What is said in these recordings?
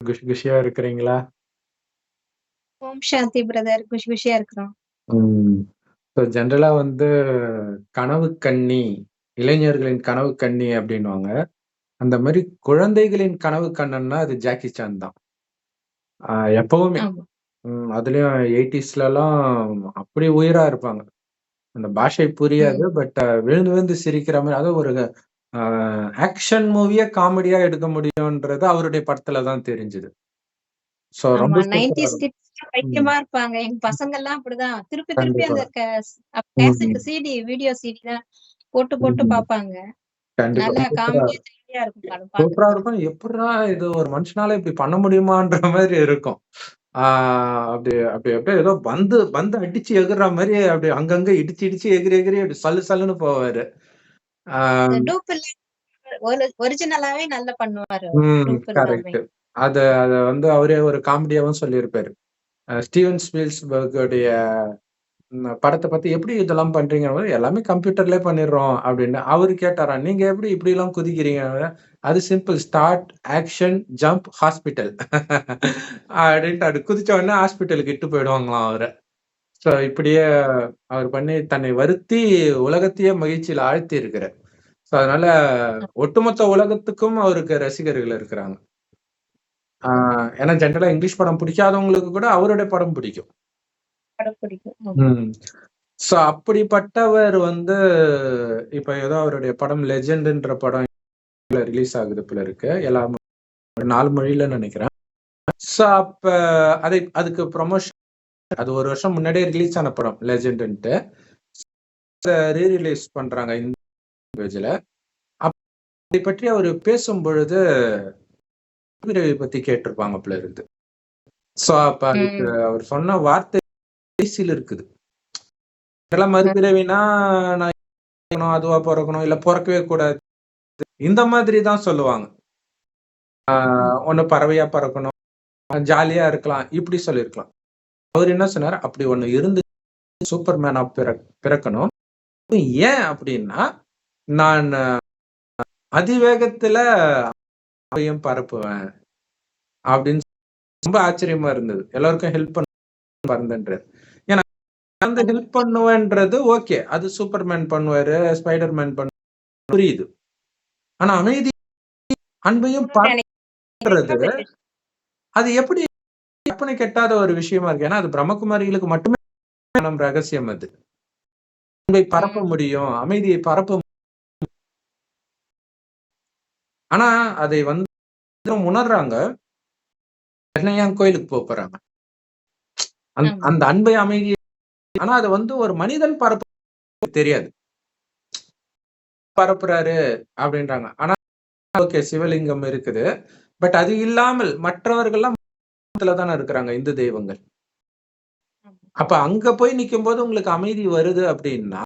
குஷியா இருக்கிறீங்களா? ஓம் சாந்தி பிரதர். குஷியா இருக்கிறோம். ம். ஜெனரலா வந்து கனவு கன்னி, இளைஞர்களின் கனவு கன்னி அப்டின்னுவாங்க. அந்த மாரி குழந்தைகளின் கனவு கண்ணன்னா அது ஜாக்கி சான் தான். எப்பவுமே. ஆமா. அதுலயும் 80ஸ்லலாம் அப்படி உயிரா இருப்பாங்க. அந்த பாஷை புரியாது. ம். பட் விழுந்து விழுந்து சிரிக்கிற மாரி அதாவது ஒரு அ ஆக்ஷன் மூவிய காமெடியா எடுக்க முடியும்ன்றது அவருடைய படத்துல தான் தெரிஞ்சது. ஆமா. ரொம்ப சூப்பரா 90ஸ் இருக்கும். கிட்ஸ் ம். பைத்தியமா இருப்பாங்க. எங்க பசங்கள்லாம் அப்படிதான். திருப்பி திருப்பி கண்டிப்பா. அந்த ம். கேசெட் வீடியோ சிடி தான் போட்டு போட்டு ம். பாப்பாங்க. கண்டிப்பா. நல்லா சூப்பரா காமெடியா த்ரில்லிங்கா இருக்கும் படம் சூப்பரா பாக்குறதுக்கு. இருக்கும். எப்புட்றா இது ஒரு மனுஷனால இப்படி பண்ண முடியுமான்ற மாரி இருக்கும். ஆ அப்படி அப்படி அப்படியே ஏதோ பந்து பந்து அடிச்சு எகுர்ற மாரி அப்படி அங்கங்க இடிச்சு இடிச்சு எகிறி எகிறி அப்படி சல்லு சல்லுன்னு போவாரு. ஆ இந்த டூப் ஒரிஜினலாவே நல்லா பண்ணுவாரு அவரு. டூப் இல்லாம. கரெக்ட். அத அத வந்து அவரே ஒரு காமெடியாவும் சொல்லியிருப்பாரு. ஸ்டீவன் ஸ்பீல்ஸ்பர்குடைய படத்த பத்தி எப்படி இதெல்லாம் பண்றீங்கன்னு, எல்லாமே கம்ப்யூட்டர்லயே பண்ணிடுறோம் அப்படின்னு. அவரு கேட்டாராம், நீங்க எப்படி இப்படிலாம் குதிக்கிறீங்க? அது simple. Start, action, jump, hospital. அப்படின்ட்டு அப்படி குதிச்ச உடனே ஹாஸ்பிட்டலுக்கு இட்டு போயிடுவாங்களாம் அவர. சோ இப்படியே அவர் பண்ணி தன்னை வருத்தி உலகத்தையே மகிழ்ச்சியில ஆழ்த்தி இருக்கிறார். சோ அதனால ஒட்டுமொத்த உலகத்துக்கும் அவருக்கு ரசிகர்கள் இருக்கிறாங்க. ஏன்னா ஜெனரலா இங்கிலீஷ் படம் பிடிக்காதவங்களுக்கு கூட அவருடைய படம் பிடிக்கும். படம் பிடிக்கும். ஆமா. ம். சோ அப்படிப்பட்டவர் வந்து இப்ப ஏதோ அவருடைய படம் லெஜெண்ட்ன்ற படம் ரிலீஸ் ஆகுது போல இருக்கு. எல்லா 4 மொழியில நெனைக்கிறேன். சோ அப்ப அதுக்கு ப்ரமோஷன் அது 1 வருஷம் முன்னாடியே ரிலீஸ் ஆன படம் லெஜெண்ட்ன்ட்டு. ரிலீஸ் பண்றாங்க இந்த லாங்குவேஜ்ல. அதை பற்றி அவரு பேசும்பொழுது மறுபிறவி பத்தி கேட்டிருப்பாங்க போல இருக்குது. சோ அப்ப அதுக்கு ம். அவர் சொன்ன வார்த்தை பேசில இருக்குது. இதெல்லாம் மறுபிறவினா நான் அதுவா பொறக்கணும், இல்ல பொறக்கவே கூடாது. இந்த மாதிரி தான் சொல்லுவாங்க. ஒண்ணு பறவையா பறக்கணும், ஜாலியா இருக்கலாம், இப்படி சொல்லியிருக்கலாம். அவரு என்ன சொன்னாரு, அப்படி ஒண்ணு இருந்து சூப்பர் மேனா பிறக்கணும். ஏன் அப்படின்னா, நான் அதிவேகத்துல பரப்புவேன் அப்படின்னு ரொம்ப ஆச்சரியமா இருந்தது. எல்லாருக்கும் ஹெல்ப் பண்ண மறந்தன்றாரு. ஏன்னா அந்த ஹெல்ப் பண்ணுவேன்றது ஓகே. அது சூப்பர்மேன் பண்ணுவாரு, ஸ்பைடர்மேன் புரியுது. ஆனா அமைதி அன்பையும் பரப்புறது அது எப்படி கற்பனை கெட்டாத ஒரு விஷயமா இருக்கு. ஏன்னா அது பிரம்மகுமாரிகளுக்கு மட்டுமே ரகசியம் அது. அன்பை பரப்ப முடியும், அமைதியை பரப்ப ஆனா அதை வந்து உணர்றாங்க. ஏன் கோயிலுக்கு போறாங்க. அந்த அன்பை அமைதியை ஆனா அது வந்து ஒரு மனிதன் பரப்ப தெரியாது. பரப்புறாரு அப்படின்றாங்க. ஆனா ஓகே சிவலிங்கம் இருக்குது. பட் அது இல்லாமல் மற்றவர்கள்லாம் தானே இருக்கிறாங்க இந்து தெய்வங்கள். அப்ப அங்க போய் நிக்கும்போது உங்களுக்கு அமைதி வருது அப்படின்னா,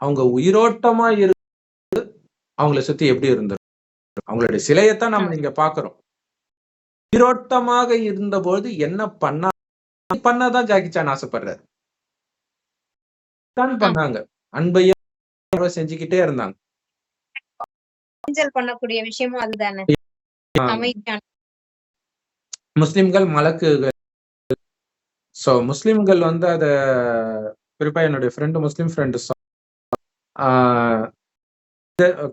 அவங்க உயிரோட்டமா அவங்கள சுத்தி எப்படி இருந்திருக்கும்? அவங்களுடைய சிலையத்தான் நம்ம இங்க பார்க்கிறோம். உயிரோட்டமாக இருந்தபோது என்ன பண்ணதான் ஜாக்கி சான் ஆசைப்படுறாரு. பண்ணாங்க. அன்பையும் செஞ்சுக்கிட்டே இருந்தாங்க. பண்ணக்கூடிய விஷயமும் அதுதானே. அமைதியான முஸ்லிம்கள் மலக்குகள். சோ முஸ்லிம்கள் வந்து அத குறிப்பா என்னுடைய முஸ்லிம் ஃப்ரெண்ட்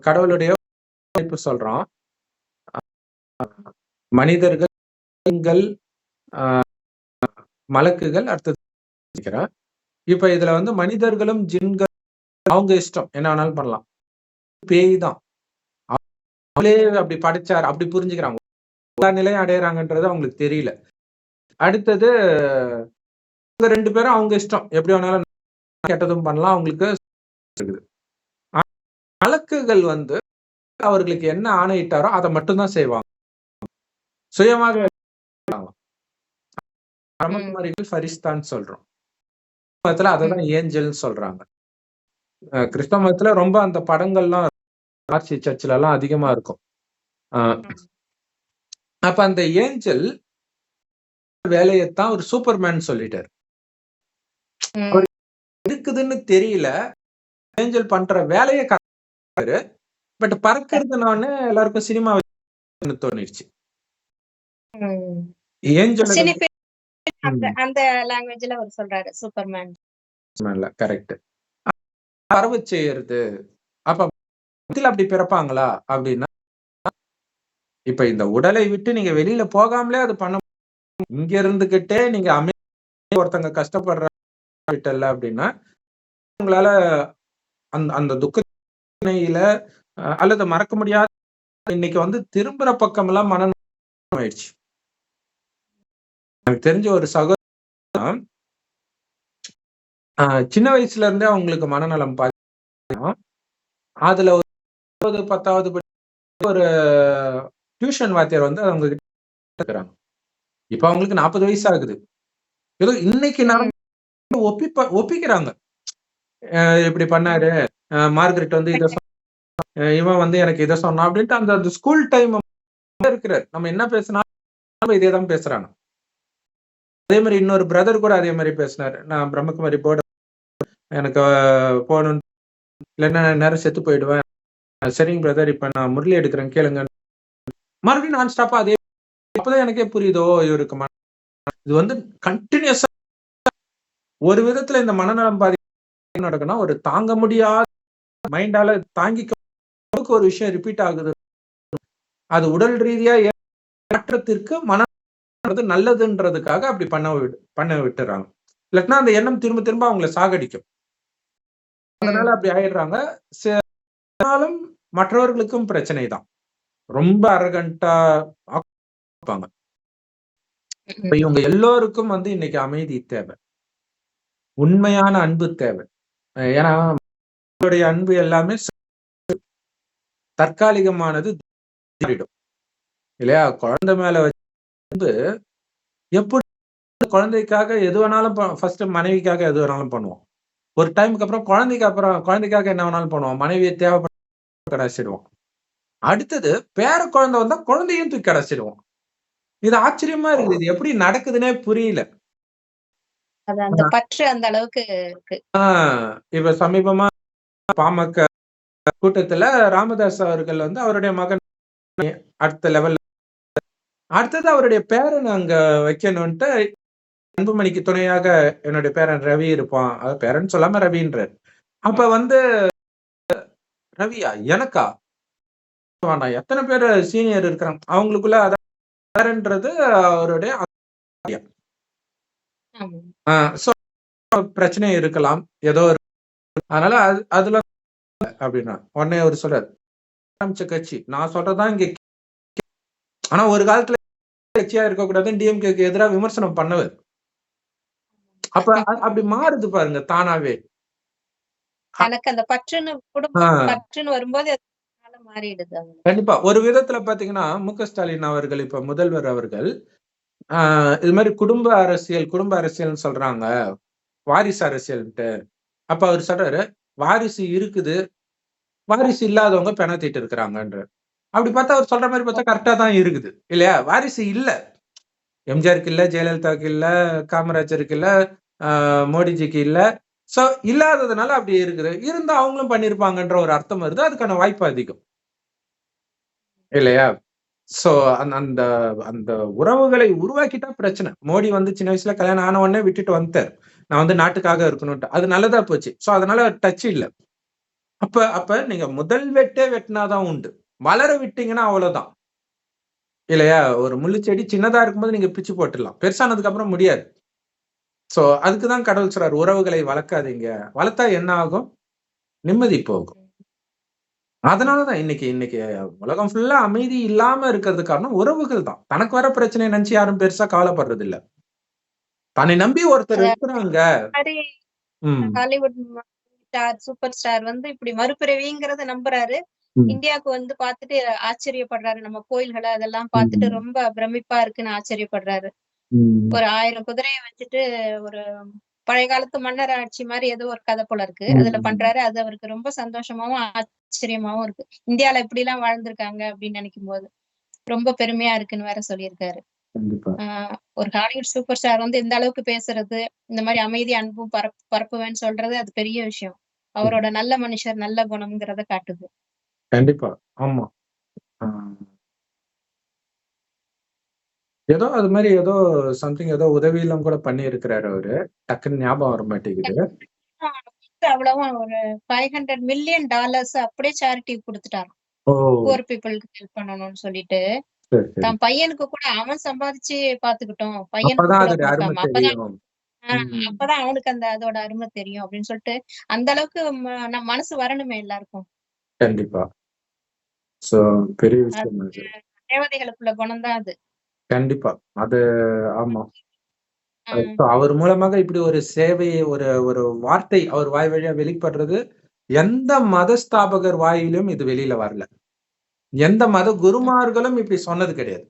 கடவுளுடைய சொல்றான். மனிதர்கள், மலக்குகள் அடுத்தது. இப்ப இதுல வந்து மனிதர்களும் ஜின்கள் அவங்க இஷ்டம் என்ன வேணாலும் பண்ணலாம். பேய் தான் அவங்களே அப்படி படைச்சார் அப்படி புரிஞ்சுக்கிறாங்க. எல்லா நிலையும் அடையறாங்கன்றது அவங்களுக்கு தெரியல. அடுத்தது 2 பேரும் அவங்க இஷ்டம் எப்படி வேணாலும் கெட்டதும் பண்ணலாம் அவங்களுக்கு இருக்குது. மலக்குகள் வந்து அவர்களுக்கு என்ன ஆணையிட்டாரோ அதை மட்டும்தான் செய்வாங்க. சுயமாக பிரம்மகுமாரிகள் ஃபரிஸ்தான் சொல்றோம். மதத்துல அததான் ஏஞ்சல் சொல்றாங்க. கிறிஸ்தவ மதத்துல ரொம்ப அந்த படங்கள்லாம் சர்ச்சில எல்லாம் அதிகமா இருக்கும். அப்ப அந்த ஏஞ்சல் வேலையத்தான் ஒரு சூப்பர்மேன் சொல்லிட்டாரு. இருக்குதுன்னு தெரியல. ஏஞ்சல் பண்ற வேலையை பட் பறக்கிறதுனால எல்லாருக்கும் சினிமா தோணிடுச்சு. ஏஞ்சலுக்கு சினி அந்த லாங்குவேஜ்ல அவர் சொல்றாரு சூப்பர்மேன். கரெக்ட். பரவ செய்யறது. அப்ப அப்படி பிறப்பாங்களா அப்படின்னா, இப்ப இந்த உடலை விட்டு நீங்க வெளியில போகாமலே அது பண்ண, இங்க இருந்துகிட்டே நீங்க ஒருத்தங்க கஷ்டப்படுற அப்படின்னா உங்களால அந்த துக்கத்தில அல்லது மறக்க முடியாத இன்னைக்கு வந்து திரும்புற பக்கம் எல்லாம் மனநலம் ஆயிடுச்சு. எனக்கு தெரிஞ்ச ஒரு சகோதரன் சின்ன வயசுல இருந்தே அவங்களுக்கு மனநலம் அதுல ஒரு 10வது ஒரு டியூஷன் வாத்தியார் வந்து அவங்க கிட்ட இருக்கிறாங்க. இப்ப அவங்களுக்கு 40 வயசு ஆகுது. ஏதோ இன்னைக்கு ஒப்பிக்கிறாங்க. இப்படி பண்ணாரு மார்கரெட் வந்து இதை இவன் வந்து எனக்கு இதை சொன்னான் அப்படின்ட்டு அந்த ஸ்கூல் டைம் இருக்கிறார். நம்ம என்ன பேசினாலும் இதேதான் பேசுறாங்க. அதே மாதிரி இன்னொரு பிரதர் கூட அதே மாதிரி பேசினாரு. நான் பிரம்மகுமாரி போர்டு எனக்கு போகணும், இல்லைன்னா நேரம் செத்து போயிடுவேன். சரிங்க பிரதர், இப்ப நான் முரளி எடுக்கிறேன் கேளுங்க. மறுபடியும் நான் ஸ்டாப்பா அதே. அப்பதான் எனக்கே புரியுதோ இவருக்கு இது வந்து கண்டினியூஸா ஒரு விதத்துல இந்த மனநலம் பாதிப்பு நடக்குன்னா ஒரு தாங்க முடியாத மைண்டால தாங்கிக்க ஒரு விஷயம் ரிப்பீட் ஆகுது. அது உடல் ரீதியா ஏற்றத்திற்கு நல்லதுன்றதுக்காக அப்படி பண்ண விட்டுறாங்க. இல்லைன்னா அந்த எண்ணம் திரும்ப திரும்ப அவங்களை சாகடிக்கும். அதனால அப்படி ஆயிடுறாங்க. மற்றவர்களுக்கும் பிரச்சனை தான். ரொம்ப அரகண்டா இருப்பாங்க. இவங்க எல்லோருக்கும் வந்து இன்னைக்கு அமைதி தேவை, உண்மையான அன்பு தேவை. ஏன்னா அன்பு எல்லாமே தற்காலிகமானது இல்லையா? குழந்தை மேல வந்து எப்படி குழந்தைக்காக எது வேணாலும் ஃபர்ஸ்ட் மனைவிக்காக எது வேணாலும் பண்ணுவோம். ஒரு டைமுக்கு அப்புறம் குழந்தைக்காக என்ன வேணாலும் பண்ணுவோம். மனைவியை தேவைப்பட கடைசிடுவோம். அடுத்தது பேர குழந்தை வந்தா குழந்தையும் தூக்கி கடைசிடுவோம். இது ஆச்சரியமா இருக்குது. இது எப்படி நடக்குதுன்னே புரியல. அந்த பற்று அந்த அளவுக்கு இருக்கு. இப்ப சமீபமா பாமக கூட்டத்துல ராமதாஸ் அவர்கள் வந்து அவருடைய மகன் அடுத்த லெவல், அடுத்தது அவருடைய பேரன் அங்க வைக்கணும்ட்டு அன்புமணிக்கு துணையாக என்னுடைய பேரன் ரவி இருப்பான். பேரன் சொல்லாம ரவின்றார். அப்ப வந்து ரவியா எனக்கா வேண்டாம், எத்தனை பேர் சீனியர் இருக்கிறாங்க அவங்களுக்குள்ள பேரன்றது அவருடைய பிரச்சனை இருக்கலாம் ஏதோ. அதனால அதுல அப்படின்னா உடனே அவர் சொல்றாரு கட்சி நான் சொல்றதான் இங்க. ஆனா ஒரு காலத்துல கட்சியா இருக்கக்கூடாதுன்னு டிஎம்கேக்கு எதிராக விமர்சனம் பண்ணவர். அப்ப அப்படி மாறுது பாருங்க தானாவே. எனக்கு அந்த பற்றுன்னு வரும்போது மாறிடுது. கண்டிப்பா. ஒரு விதத்துல பாத்தீங்கன்னா மு.க. ஸ்டாலின் அவர்கள் இப்ப முதல்வர் அவர்கள் இது மாதிரி குடும்ப அரசியல் சொல்றாங்க, வாரிசு அரசியல்ட்டு. அப்ப அவர் சொல்றாரு வாரிசு இருக்குது, வாரிசு இல்லாதவங்க பெணத்திட்டு இருக்கிறாங்கன்ற. அப்படி பார்த்தா அவர் சொல்ற மாதிரி பார்த்தா கரெக்டா தான் இருக்குது இல்லையா? வாரிசு இல்ல, எம்ஜிஆருக்கு இல்ல, ஜெயலலிதாவுக்கு இல்ல, காமராஜருக்கு இல்ல, மோடிஜிக்கு இல்ல. சோ இல்லாததுனால அப்படி இருக்குது. இருந்தா அவங்களும் பண்ணிருப்பாங்கன்ற ஒரு அர்த்தம் வருது. அதுக்கான வாய்ப்பு அதிகம் இல்லையா? சோ அந்த அந்த உறவுகளை உருவாக்கிட்டா பிரச்சனை. மோடி வந்து சின்ன வயசுல கல்யாணம் ஆன உடனே விட்டுட்டு வந்துட்டார். நான் வந்து நாட்டுக்காக இருக்கணும்ட்டு. அது நல்லதா போச்சு. சோ அதனால டச் இல்ல. அப்ப நீங்க முதல் வெட்டினாதான் உண்டு. வளர விட்டீங்கன்னா அவ்வளவுதான் இல்லையா? ஒரு முள்ளு செடி சின்னதா இருக்கும்போது நீங்க பிச்சு போட்டுடலாம், பெருசானதுக்கு அப்புறம் முடியாது. சோ அதுக்குதான் கடவுள் சொல்றாரு உறவுகளை வளர்க்காதீங்க. வளர்த்தா என்ன ஆகும்? நிம்மதி போகும். அதனாலதான் இன்னைக்கு உலகம் ஃபுல்லா அமைதி இல்லாம இருக்கிறது காரணம் உறவுகள் தான். தனக்கு வர பிரச்சனை நினைச்சு யாரும் பெருசா கவலைப்படுறது இல்ல. தன்னை நம்பி ஒருத்தர் இருக்கிறாங்க. ஹாலிவுட் ஸ்டார், சூப்பர் ஸ்டார் வந்து இப்படி மறுபிறவிங்கிறத நம்புறாரு. இந்தியாவுக்கு வந்து பார்த்துட்டு ஆச்சரியப்படுறாரு. நம்ம கோயில்களை அதெல்லாம் பார்த்துட்டு ரொம்ப பிரமிப்பா இருக்குன்னு ஆச்சரியப்படுறாரு. ஒரு 1000 குதிரையை வச்சுட்டு ஒரு பழைய காலத்து மன்னர் ஆட்சி மாதிரி ஏதோ ஒரு கதை போல இருக்கு. அதுல பண்றாரு. அது அவருக்கு ரொம்ப சந்தோஷமாவும் ஆச்சரியமாவும் இருக்கு. இந்தியால இப்படி எல்லாம் வாழ்ந்திருக்காங்க அப்படின்னு நினைக்கும் போது ரொம்ப பெருமையா இருக்குன்னு வேற சொல்லியிருக்காரு. ஒரு ஹாலிவுட் சூப்பர் ஸ்டார் வந்து இந்த அளவுக்கு பேசுறது, இந்த மாதிரி அமைதி அன்பும் பரப்புவேன்னு சொல்றது அது பெரிய விஷயம். அவரோட நல்ல மனுஷர், நல்ல குணம்ங்கிறத காட்டுது. கண்டிப்பா. ஆமா. ஏதோ அது மாதிரி ஏதோ சம்திங் ஏதோ உதவியெல்லாம் கூட பண்ணி இருக்கிறாரு அவரு. டக்குன்னு ஞாபகம் வர மாட்டேங்குது. அவ்வளவா ஒரு $500 million அப்படியே சேரிட்டி கொடுத்துட்டாராம். ஓ! புவர் பீப்பிள்க்கு ஹெல்ப் பண்ணணும்னு சொல்லிட்டு, சரி, சரி. தன் பையனுக்கு கூட அவன் சம்பாதிச்சு பாத்துக்கிட்டோம். பையனுக்கு அப்பதான் கூட அதோட அருமை குடுக்காம. தெரியும். அப்பதான் அவனுக்கு அதோட அருமை தெரியும் அப்படின்னு சொல்லிட்டு, அந்த அளவுக்கு மனசு வரணுமே எல்லாருக்கும். கண்டிப்பா. சோ பெரிய அது விஷயம் அது. தேவதைகளுக்குள்ள குணம் தான் அது. கண்டிப்பா. அது ஆமா. ஆ. அவர் மூலமாக இப்படி ஒரு சேவையை ஒரு ஒரு வார்த்தை அவர் வாய் வழியா வெளிப்படுறது, எந்த மத ஸ்தாபகர் வாயிலும் இது வெளியில வரல. எந்த மத குருமார்களும் இப்படி சொன்னது கிடையாது.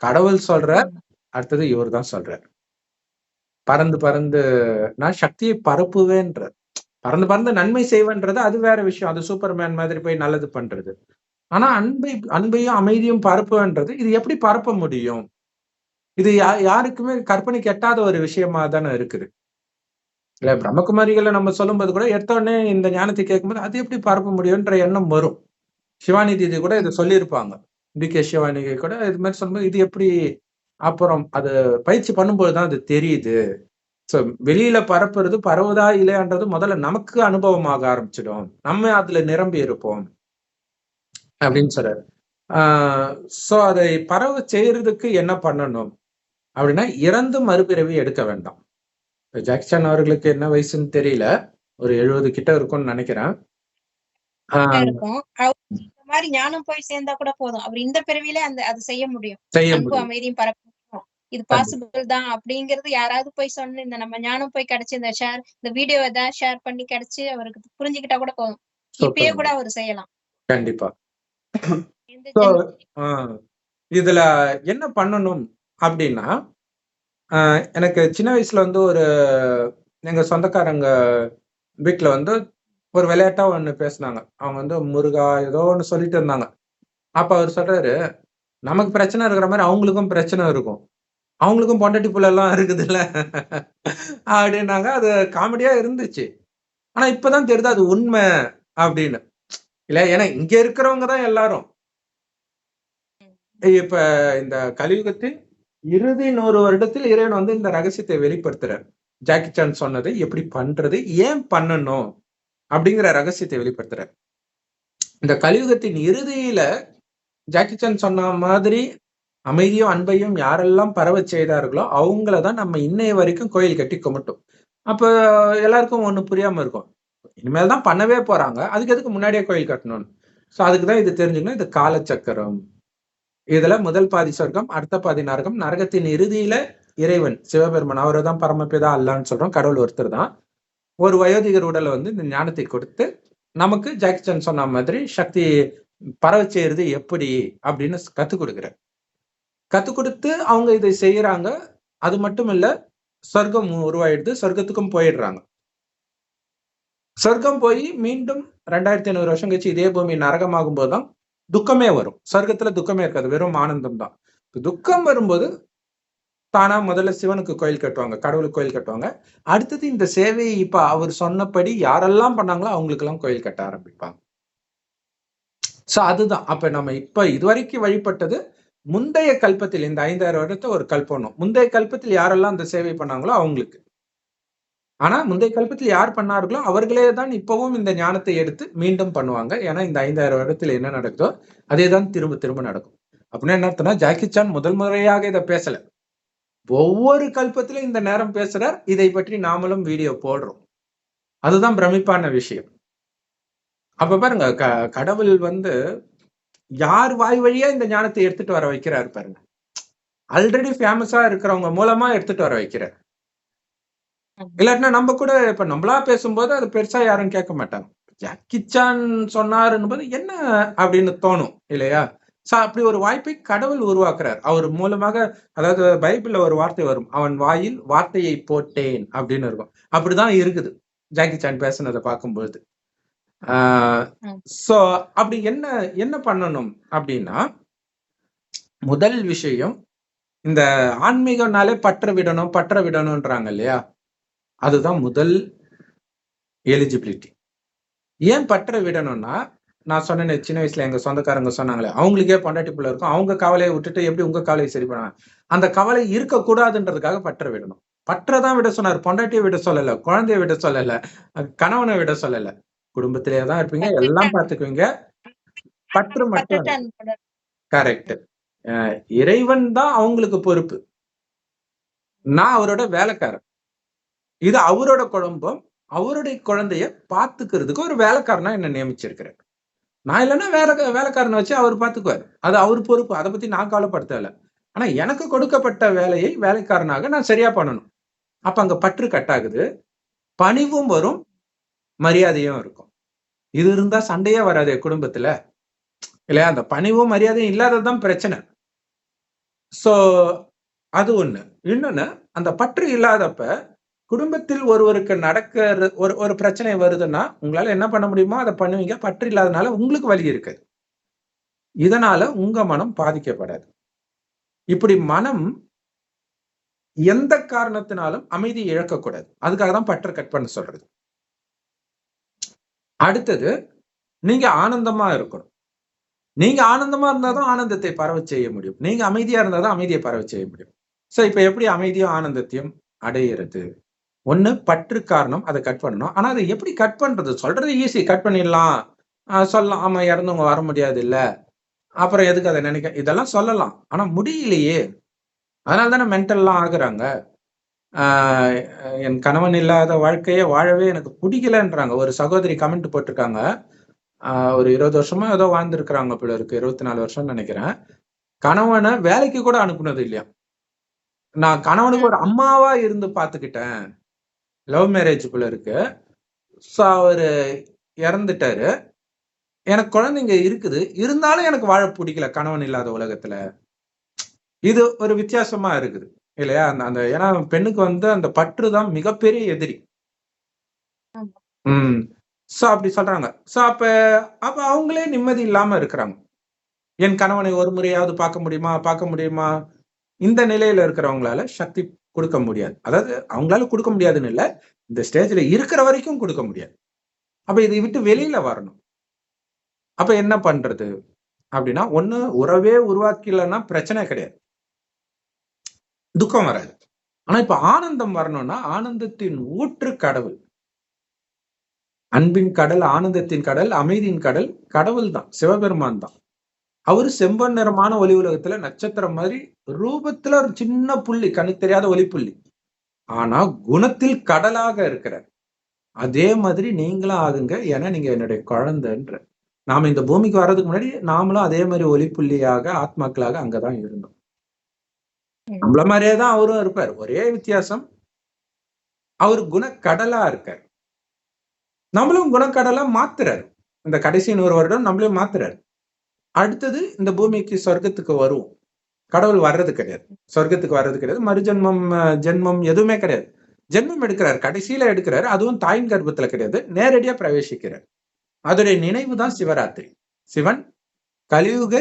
கடவுள் சொல்றார், அடுத்தது இவர் தான் சொல்றார். பறந்து பறந்து நான் சக்தியை பரப்புவேன்றார். பறந்து பறந்து நன்மை செய்வேன்றது அது வேற விஷயம். அது சூப்பர்மேன் மாதிரி போய் நல்லது பண்றது. ஆனா அன்பையும் அமைதியும் பரப்புவேன்றது, இது எப்படி பரப்ப முடியும்? இது யாருக்குமே கற்பனைக்கு எட்டாத ஒரு விஷயமா தானே இருக்குது. இல்ல பிரம்மகுமாரிகள நம்ம சொல்லும்போது கூட எடுத்த உடனே இந்த ஞானத்தை கேட்கும்போது, அது எப்படி பரப்ப முடியும்ன்ற எண்ணம் வரும். சிவானி தீதி கூட இத சொல்லியிருப்பாங்க. டி.கே. சிவானி கூட இது மாரி சொல்லும்போது, இது எப்படி அப்புறம் அது பயிற்சி பண்ணும்போது தான் அது தெரியுது. சோ வெளியில பரப்புறது பரவுதா இல்லையான்றது முதல்ல நமக்கு அனுபவமாக ஆரம்பிச்சிடும். நம்ம அதுல நிரம்பி இருப்போம். அப்படின்னு சொல்றாரு. ஆ சோ அதை பரவ செய்யறதுக்கு என்ன பண்ணணும்? அப்படின்னா, இறந்து மறுபிறவி எடுக்க வேண்டாம். ஜாக்கி சான் அவர்களுக்கு என்ன வயசுன்னு தெரியல. ஒரு 70 கிட்ட இருக்கும்னு நெனைக்கிறேன். இருக்கும். இந்த மாரி ஞானம் போய் சேர்ந்தா கூட போதும். அவர் இந்த பிறவியிலே அது செய்ய முடியும். செய்ய அன்பும் முடியும். அமைதியும் பரப்ப முடியும். இது பாசிபிள் தான் அப்படிங்கிறது யாராவது போய் சொன்னு இந்த நம்ம ஞானம் போய் கிடைச்சு இந்த வீடியோ ஏதாவது ஷேர் பண்ணி கிடைச்சு அவருக்கு புரிஞ்சுக்கிட்டா கூட போதும். இப்பயே கூட அவரு செய்யலாம். கண்டிப்பா. இந்த சோ ஜென்ம இதுல என்ன பண்ணணும் அப்படின்னா, எனக்கு சின்ன வயசுல வந்து எங்க சொந்தக்காரங்க வீட்ல வந்து ஒரு விளையாட்டா ஒண்ணு பேசுனாங்க. அவங்க வந்து முருகா ஏதோ ஒண்ணு சொல்லிட்டு இருந்தாங்க. அப்ப அவரு சொல்றாரு, "நமக்கு பிரச்சனை இருக்கிற மாரி அவங்களுக்கும் பிரச்சனை இருக்கும். அவங்களுக்கும் பொண்டாட்டி புள்ளலாம் இருக்குதுல்ல." அப்படின்னாங்க. அது காமெடியா இருந்துச்சு. ஆனா இப்ப தான் தெரியுது அது உண்மை அப்படின்னு. இல்ல ஏன்னா இங்க இருக்கிறவங்க தான் எல்லாரும். இப்ப இந்த கலியுகத்தின் இறுதி 100 வருடத்தில் இறைவன் வந்து இந்த ரகசியத்தை வெளிப்படுத்துறார். ஜாக்கி சான் சொன்னதை எப்படி பண்றது? ஏன் பண்ணணும்? அப்படிங்கிற ரகசியத்தை வெளிப்படுத்துறார். இந்த கலியுகத்தின் இறுதியில ஜாக்கி சான் சொன்ன மாதிரி அமைதியும், அன்பையும் யாரெல்லாம் பரவச் செய்தார்களோ, அவங்கள தான் நம்ம இன்னைய வரைக்கும் கோயில் கட்டி கும்பிட்டோம். அப்ப எல்லாருக்கும் ஒண்ணு புரியாம இருக்கும். இனிமேல் தான் பண்ணவே போறாங்க. அதுக்கு எதுக்கு முன்னாடியே கோயில் கட்டணும்னு. சோ அதுக்கு தான் இது தெரிஞ்சுக்கணும். இது காலச்சக்கரம். இதுல முதல் பாதி சொர்க்கம், அடுத்த பாதி நரகம். நரகத்தின் இறுதியில இறைவன் சிவபெருமான் அவரை தான் பரமபிதா அல்லான்னு சொல்றோம். கடவுள் ஒருத்தர் தான். ஒரு வயோதிகர் உடலை வந்து இந்த ஞானத்தை கொடுத்து நமக்கு ஜாக்கி சான் சொன்ன மாதிரி சக்தி பரவச் செய்யறது எப்படி அப்படின்னு கத்துக் கொடுக்கிறார். கத்துக் கொடுத்து அவங்க இதை செய்யறாங்க. அது மட்டும் இல்ல, சொர்க்கம் உருவாயிடுது. சொர்க்கத்துக்கும் போயிடுறாங்க. சொர்க்கம் போய் மீண்டும் 2500 வருஷம் கழிச்சு இதே பூமி நரகமாகும் போதுதான் துக்கமே வரும். சொர்க்கத்துல துக்கமே இருக்காது. வெறும் ஆனந்தம் தான். துக்கம் வரும்போது தானா முதல்ல சிவனுக்கு கோயில் கட்டுவாங்க. கடவுளுக்கு கோயில் கட்டுவாங்க. அடுத்தது இந்த சேவையை இப்ப அவர் சொன்னபடி யாரெல்லாம் பண்ணாங்களோ அவங்களுக்கெல்லாம் கோயில் கட்ட ஆரம்பிப்பாங்க. சோ அதுதான். அப்ப நம்ம இப்ப இதுவரைக்கும் வழிபட்டது முந்தைய கல்பத்தில் இந்த 5000 வருடத்தை ஒரு கல்பம். முந்தைய கல்பத்தில் யாரெல்லாம் அந்த சேவை பண்ணாங்களோ அவங்களுக்கு. ஆனா முந்தைய கல்பத்தில் யார் பண்ணார்களோ அவர்களே தான் இப்பவும் இந்த ஞானத்தை எடுத்து மீண்டும் பண்ணுவாங்க. ஏன்னா இந்த 5000 வருடத்தில் என்ன நடக்குதோ அதேதான் திரும்ப திரும்ப நடக்கும். அப்படின்னா என்ன அர்த்தம்னா ஜாக்கி சான் முதல் முறையாக இதை பேசல. ஒவ்வொரு கல்பத்திலும் இந்த நேரம் பேசுறார். இதை பற்றி நாமளும் வீடியோ போடுறோம். அதுதான் பிரமிப்பான விஷயம். அப்ப பாருங்க கடவுள் வந்து யார் வாய் வழியா இந்த ஞானத்தை எடுத்துட்டு வர வைக்கிறாரு பாருங்க. ஆல்ரெடி ஃபேமஸா இருக்கிறவங்க மூலமா எடுத்துட்டு வர வைக்கிறார். இல்லாட்டினா நம்ம கூட இப்ப நம்மளா பேசும்போது அது பெருசா யாரும் கேட்க மாட்டாங்க. ஜாக்கி சான் சொன்னாருன்னு போது என்ன அப்படின்னு தோணும் இல்லையா? அப்படி ஒரு வாய்ப்பை கடவுள் உருவாக்குறார். அவர் மூலமாக அதாவது பைபிள்ல ஒரு வார்த்தை வரும். அவன் வாயில் வார்த்தையை போட்டேன் அப்படின்னு இருக்கும். அப்படிதான் இருக்குது. ஜாக்கி சான் பேசுனதை பார்க்கும்போது. சோ அப்படி என்ன பண்ணணும் அப்படின்னா, முதல் விஷயம் இந்த ஆன்மீகம்னாலே பற்ற விடணும்ன்றாங்க இல்லையா? அதுதான் முதல் எலிஜிபிலிட்டி. ஏன் பற்ற விடணும்னா, நான் சொன்னேனே சின்ன வயசுல எங்க சொந்தக்காரங்க சொன்னாங்களே, அவங்களுக்கே பொண்டாட்டி புள்ள இருக்கும். அவங்க கவலைய விட்டுட்டு எப்படி உங்க கவலைய சரி பண்ணுவாங்க? அந்த கவலை இருக்கக்கூடாதுன்றதுக்காக பற்ற விடணும். பற்ற தான் விட சொன்னாரு. பொண்டாட்டிய விட சொல்லல. குழந்தைய விட சொல்லல. கணவன விட சொல்லல. குடும்பத்திலேயே தான் இருப்பீங்க. எல்லாம் பார்த்துக்குவீங்க. பற்று மட்டும் பட்டுட்டு அந்த கரெக்ட். இறைவன் தான் அவங்களுக்கு பொறுப்பு. நான் அவரோட வேலைக்காரன். இது அவரோட குடும்பம். அவருடைய குழந்தைய பார்த்துக்கிறதுக்கு ஒரு வேலைக்காரனா என்ன நியமிச்சிருக்கிறார். நான் இல்லன்னா வேலைக்காரனை வச்சு அவர் பார்த்துக்குவாரு. அது அவர் பொறுப்பு. அத பத்தி நான் கவலைப்பட தேவையில்ல. ஆனா எனக்கு கொடுக்கப்பட்ட வேலையை வேலைக்காரனாக நான் சரியா பண்ணணும். அப்ப அங்க பற்று கட்டாகுது. பணிவும் வரும், மரியாதையும் இருக்கும். இது இருந்தா சண்டையே வராதே குடும்பத்துல. இல்லையா? அந்த பணிவும் மரியாதையும் இல்லாததுதான் பிரச்சனை. சோ அது ஒண்ணு. இன்னொன்னு, அந்த பற்று இல்லாதப்ப குடும்பத்தில் ஒருவருக்கு நடக்கிற ஒரு பிரச்சனை வருதுன்னா, உங்களால என்ன பண்ண முடியுமோ அத பண்ணுவீங்க. பற்று இல்லாதனால உங்களுக்கு வலி இருக்காது. இதனால உங்க மனம் பாதிக்கப்படாது. இப்படி மனம் எந்த காரணத்தினாலும் அமைதியை இழக்கக்கூடாது. அதுக்காக தான் பற்ற கட் பண்ண சொல்றது. அடுத்தது, நீங்க ஆனந்தமா இருக்கணும். நீங்க ஆனந்தமா இருந்தா தான் ஆனந்தத்தை பரவச் செய்ய முடியும். நீங்க அமைதியா இருந்தா தான் அமைதியை பரவச் செய்ய முடியும். சோ இப்ப எப்படி அமைதியும் ஆனந்தத்தையும் அடையிறது? ஒண்ணு பற்று காரணம், அத கட் பண்ணணும். ஆனா அத எப்படி கட் பண்றது? சொல்றது ஈஸி. கட் பண்ணிடலாம். சொல்லலாம். ஆமா, இறந்தவங்க வர முடியாது இல்ல. அப்புறம் எதுக்கு அத நினைக்க? இதெல்லாம் சொல்லலாம். ஆனா முடியலையே. அதனால தானே மென்டல்லாம் ஆகுறாங்க. என் கணவன் இல்லாத வாழ்க்கைய வாழவே எனக்கு பிடிக்கலன்றாங்க. ஒரு சகோதரி கமெண்ட் போட்டிருக்காங்க. ஒரு 20 வருஷமா ஏதோ வாழ்ந்திருக்கிறாங்க போல இருக்கு. 24 வருஷம்னு நினைக்கிறேன். கணவன வேலைக்கு கூட அனுப்புனது இல்லையாம். நான் கணவனுக்கு ஒரு அம்மாவா இருந்து பார்த்துக்கிட்டேன். லவ் மேரேஜ் போல இருக்கு. சோ அவரு இறந்துட்டாரு. எனக்கு குழந்தைங்க இருக்குது. இருந்தாலும் எனக்கு வாழ பிடிக்கல கணவன் இல்லாத உலகத்துல. இது ஒரு வித்தியாசமா இருக்குது. இல்லையா? அந்த ஏன்னா பெண்ணுக்கு வந்து அந்த பற்று தான் மிகப்பெரிய எதிரி. சோ அப்படி சொல்றாங்க. சோ அப்ப அவங்களே நிம்மதி இல்லாம இருக்கிறாங்க. என் கணவனை ஒரு முறையாவது பார்க்க முடியுமா? பார்க்க முடியுமா? இந்த நிலையில இருக்கிறவங்களால சக்தி கொடுக்க முடியாது. அதாவது அவங்களால கொடுக்க முடியாதுன்னு இல்ல. இந்த ஸ்டேஜ்ல இருக்கிற வரைக்கும் கொடுக்க முடியாது. அப்ப இதை விட்டு வெளியில வரணும். அப்ப என்ன பண்றது? அப்படின்னா, ஒண்ணு உறவே உருவாக்கலன்னா பிரச்சனை கிடையாது. துக்கம் வராது. ஆனா இப்ப ஆனந்தம் வரணும்னா, ஆனந்தத்தின் ஊற்று கடவுள். அன்பின் கடல், ஆனந்தத்தின் கடல், அமைதியின் கடல் கடவுள் தான். சிவபெருமான் தான். அவரு செம்பன் நிறமான ஒளி உலகத்துல நட்சத்திரம் மாதிரி ரூபத்துல ஒரு சின்ன புள்ளி, கண்ணுக்கு தெரியாத ஒளிப்புள்ளி. ஆனா குணத்தில் கடலாக இருக்கிறார். அதே மாதிரி நீங்களும் ஆகுங்க. ஏன்னா நீங்க என்னுடைய குழந்தைன்ற. நாம இந்த பூமிக்கு வர்றதுக்கு முன்னாடி நாமளும் அதே மாதிரி ஒளிப்புள்ளியாக, ஆத்மாக்களாக அங்கதான் இருந்தோம். நம்மள மாதிரியே தான் அவரும் இருப்பார். ஒரே வித்தியாசம், அவரு குணக்கடலா இருக்கார். நம்மளும் குணக்கடலா மாத்துறாரு. இந்த கடைசி 100 வருடம் நம்மளையும் மாத்துறாரு. அடுத்தது இந்த பூமிக்கு சொர்க்கத்துக்கு வருவோம். கடவுள் வர்றது கிடையாது. சொர்க்கத்துக்கு வர்றது கிடையாது. மறுஜென்மம், ஜென்மம் எதுவுமே கிடையாது. ஜென்மம் எடுக்கிறார். கடைசியில எடுக்கிறாரு. அதுவும் தாயின் கர்ப்பத்துல கிடையாது. நேரடியா பிரவேசிக்கிறார். அதோடைய நினைவு தான் சிவராத்திரி. சிவன் கலியுக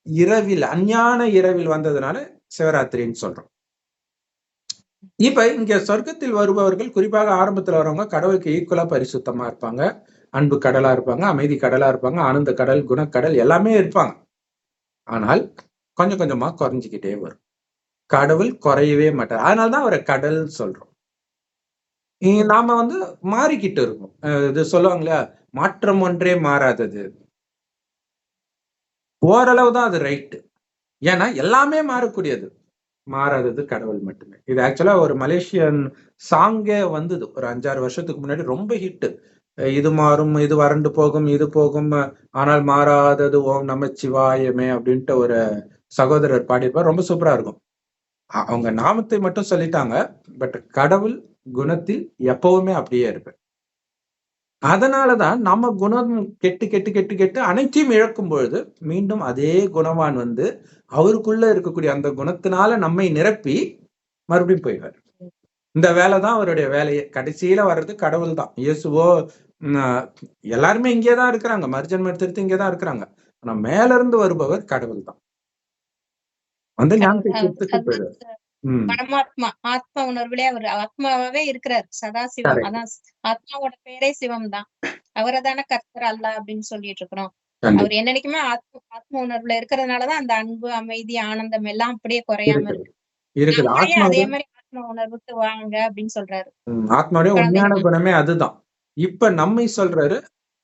இரவில், அஞ்ஞான இரவில் வந்ததுனால சிவராத்திரின்னு சொல்றோம். இப்ப இங்க சொர்க்கத்தில் வருபவர்கள், குறிப்பாக ஆரம்பத்துல வரவங்க கடவுளுக்கு ஈக்குவலா பரிசுத்தமா இருப்பாங்க. அன்பு கடலா இருப்பாங்க, அமைதி கடலா இருப்பாங்க, ஆனந்த கடல், குணக்கடல் எல்லாமே இருப்பாங்க. ஆனால் கொஞ்சம் கொஞ்சமா குறைஞ்சுக்கிட்டே வரும். கடவுள் குறையவே மாட்டார். அதனாலதான் அவரை கடல் சொல்றோம். நாம வந்து மாறிக்கிட்டு இருக்கோம். இது சொல்லுவாங்களா, மாற்றம் ஒன்றே மாறாதது. ஓரளவு தான் அது ரைட்டு. ஏன்னா எல்லாமே மாறக்கூடியது. மாறாதது கடவுள் மட்டுமே. இது ஆக்சுவலா ஒரு மலேசியன் சாங்கே வந்தது. ஒரு 5, 6 வருஷத்துக்கு முன்னாடி ரொம்ப ஹிட். இது மாறும், இது வறண்டு போகும், இது போகும், ஆனால் மாறாதது ஓம் நமச்சிவாயமே அப்படின்ட்டு ஒரு சகோதரர் பாடியிருப்பார். ரொம்ப சூப்பரா இருக்கும். அவங்க நாமத்தை மட்டும் சொல்லிட்டாங்க. பட் கடவுள் குணத்தில் எப்பவுமே அப்படியே இருப்பார். அதனாலதான் நம்ம குணம் கெட்டு கெட்டு கெட்டு கெட்டு அனைத்தையும் இழக்கும் பொழுது மீண்டும் அதே குணவான் வந்து அவருக்குள்ள இருக்கக்கூடிய அந்த குணத்தினால நம்மை நிரப்பி மறுபடியும் போயிடுவார். இந்த வேலைதான் அவருடைய வேலையே. கடைசியில வர்றது கடவுள் தான். இயேசுவோ எல்லாருமே இங்கேதான் இருக்கிறாங்க. மறுஜன்மம் எடுத்துட்டு இங்கேதான் இருக்கிறாங்க. ஆனா மேல இருந்து வருபவர் கடவுள் தான். அந்த ஞானத்தை கொடுத்துட்டு போயிடுவார். பரமாத்மா ஆத்ம உணர்வுலே அவர் ஆத்மாவே இருக்கிறார். சதாசிவம். அதான் ஆத்மாவோட பேரே சிவம் தான். அவரைதானே கர்த்தர் அல்லாஹ் அப்படின்னு சொல்லிட்டு இருக்கிறோம். கண்டிப்பா அவர் என்னைக்குமே ஆத்ம உணர்வுல இருக்கிறதுனாலதான் அந்த அன்பு, அமைதி, ஆனந்தம் எல்லாம் அப்படியே குறையாம இருக்குது இருக்கு. இருக்குது. நம்மளையும் அதே ஆத்மாவுடைய மாதிரி ஆத்ம உணர்வுக்கு வாங்க அப்படின்னு சொல்றாரு ஆத்மாவுடைய உண்மையான குழந்தைங்க. குணமே அதுதான். இப்ப நம்மை சொல்றாரு,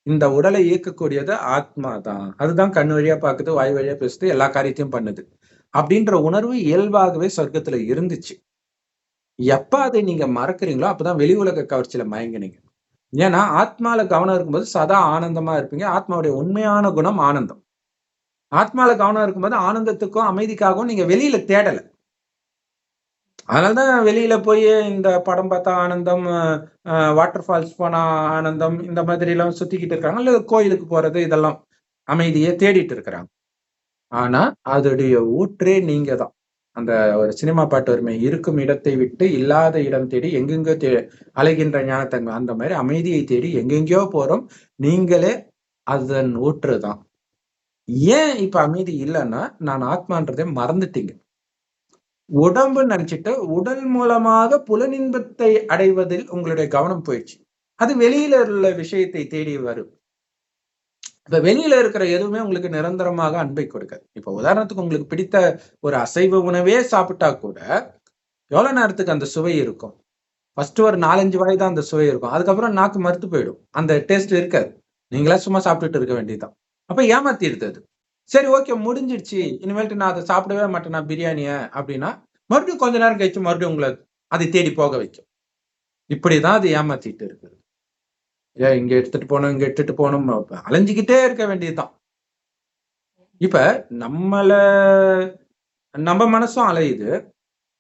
இந்த உடலை இயக்கக்கூடியது ஆத்மா தான். அதுதான் கண் வழியா பாக்குது, வாய் வழியா பேசுது, எல்லா காரியத்தையும் பண்ணுது. அப்படின்ற உணர்வு இயல்பாகவே சொர்க்கத்துல இருந்துச்சு. எப்ப அதை நீங்க மறக்கறீங்களோ, அப்பதான் வெளி உலக கவர்ச்சியில மயங்கினீங்க. ஏன்னா, ஆத்மால கவனம் இருக்கும்போது சதா ஆனந்தமா இருப்பீங்க. ஆத்மாவுடைய உண்மையான குணம் ஆனந்தம். ஆத்மால கவனம் இருக்கும்போது ஆனந்தத்துக்கும், அமைதிக்காகவும் நீங்க வெளியில தேடல. அதனாலதான் வெளியில போய் இந்த படம் பார்த்தா ஆனந்தம், வாட்டர் ஃபால்ஸ் போனா ஆனந்தம், இந்த மாதிரி எல்லாம் சுத்திக்கிட்டு இருக்காங்க. இல்ல கோயிலுக்கு போறது இதெல்லாம் அமைதியை தேடிட்டு இருக்கிறாங்க. ஆனா அதோடைய ஊற்றே நீங்க தான். அந்த ஒரு சினிமா பாட்டு வருமே, இருக்கும் இடத்தை விட்டு இல்லாத இடம் தேடி எங்கெங்கோ அலைகின்ற ஞானத்தன்மை. அந்த மாதிரி அமைதியை தேடி எங்கெங்கயோ போறோம். நீங்களே அதன் ஊற்றுதான். ஏன் இப்ப அமைதி இல்லைன்னா, நான் ஆத்மான்றதை மறந்துட்டீங்க. உடம்பு நினைச்சிட்டு உடல் மூலமாக புலனின்பத்தை அடைவதில் உங்களுடைய கவனம் போயிடுச்சு. அது வெளியில உள்ள விஷயத்தை தேடி வரும். இப்ப வெளியில இருக்கிற எதுவுமே உங்களுக்கு நிரந்தரமாக அன்பை கொடுக்காது. இப்ப உதாரணத்துக்கு உங்களுக்கு பிடித்த ஒரு அசைவ உணவே சாப்பிட்டா கூட எவ்வளவு நேரத்துக்கு அந்த சுவை இருக்கும்? ஃபர்ஸ்ட் ஒரு 4-5 வாய் தான் அந்த சுவை இருக்கும். அதுக்கப்புறம் நாக்கு மறுத்து போயிடும். அந்த டேஸ்ட் இருக்காது. நீங்களா சும்மா சாப்பிட்டுட்டு இருக்க வேண்டியதுதான். அப்ப ஏமாத்திடுது அது. சரி, ஓகே, முடிஞ்சிடுச்சு. இனிமேல்ட்டு நான் அதை சாப்பிடவே மாட்டேன் நான் பிரியாணிய அப்படின்னா, மறுபடியும் கொஞ்ச நேரம் கழிச்சு மறுபடியும் உங்களை அதை தேடி போக வைக்கும். இப்படிதான் அது ஏமாத்திட்டு இருக்குது. இங்க எடுத்துட்டு போகணும், இங்க எடுத்துட்டு போகணும், அலைஞ்சுக்கிட்டே இருக்க வேண்டியதுதான். இப்ப நம்ம மனசும் அலையுது.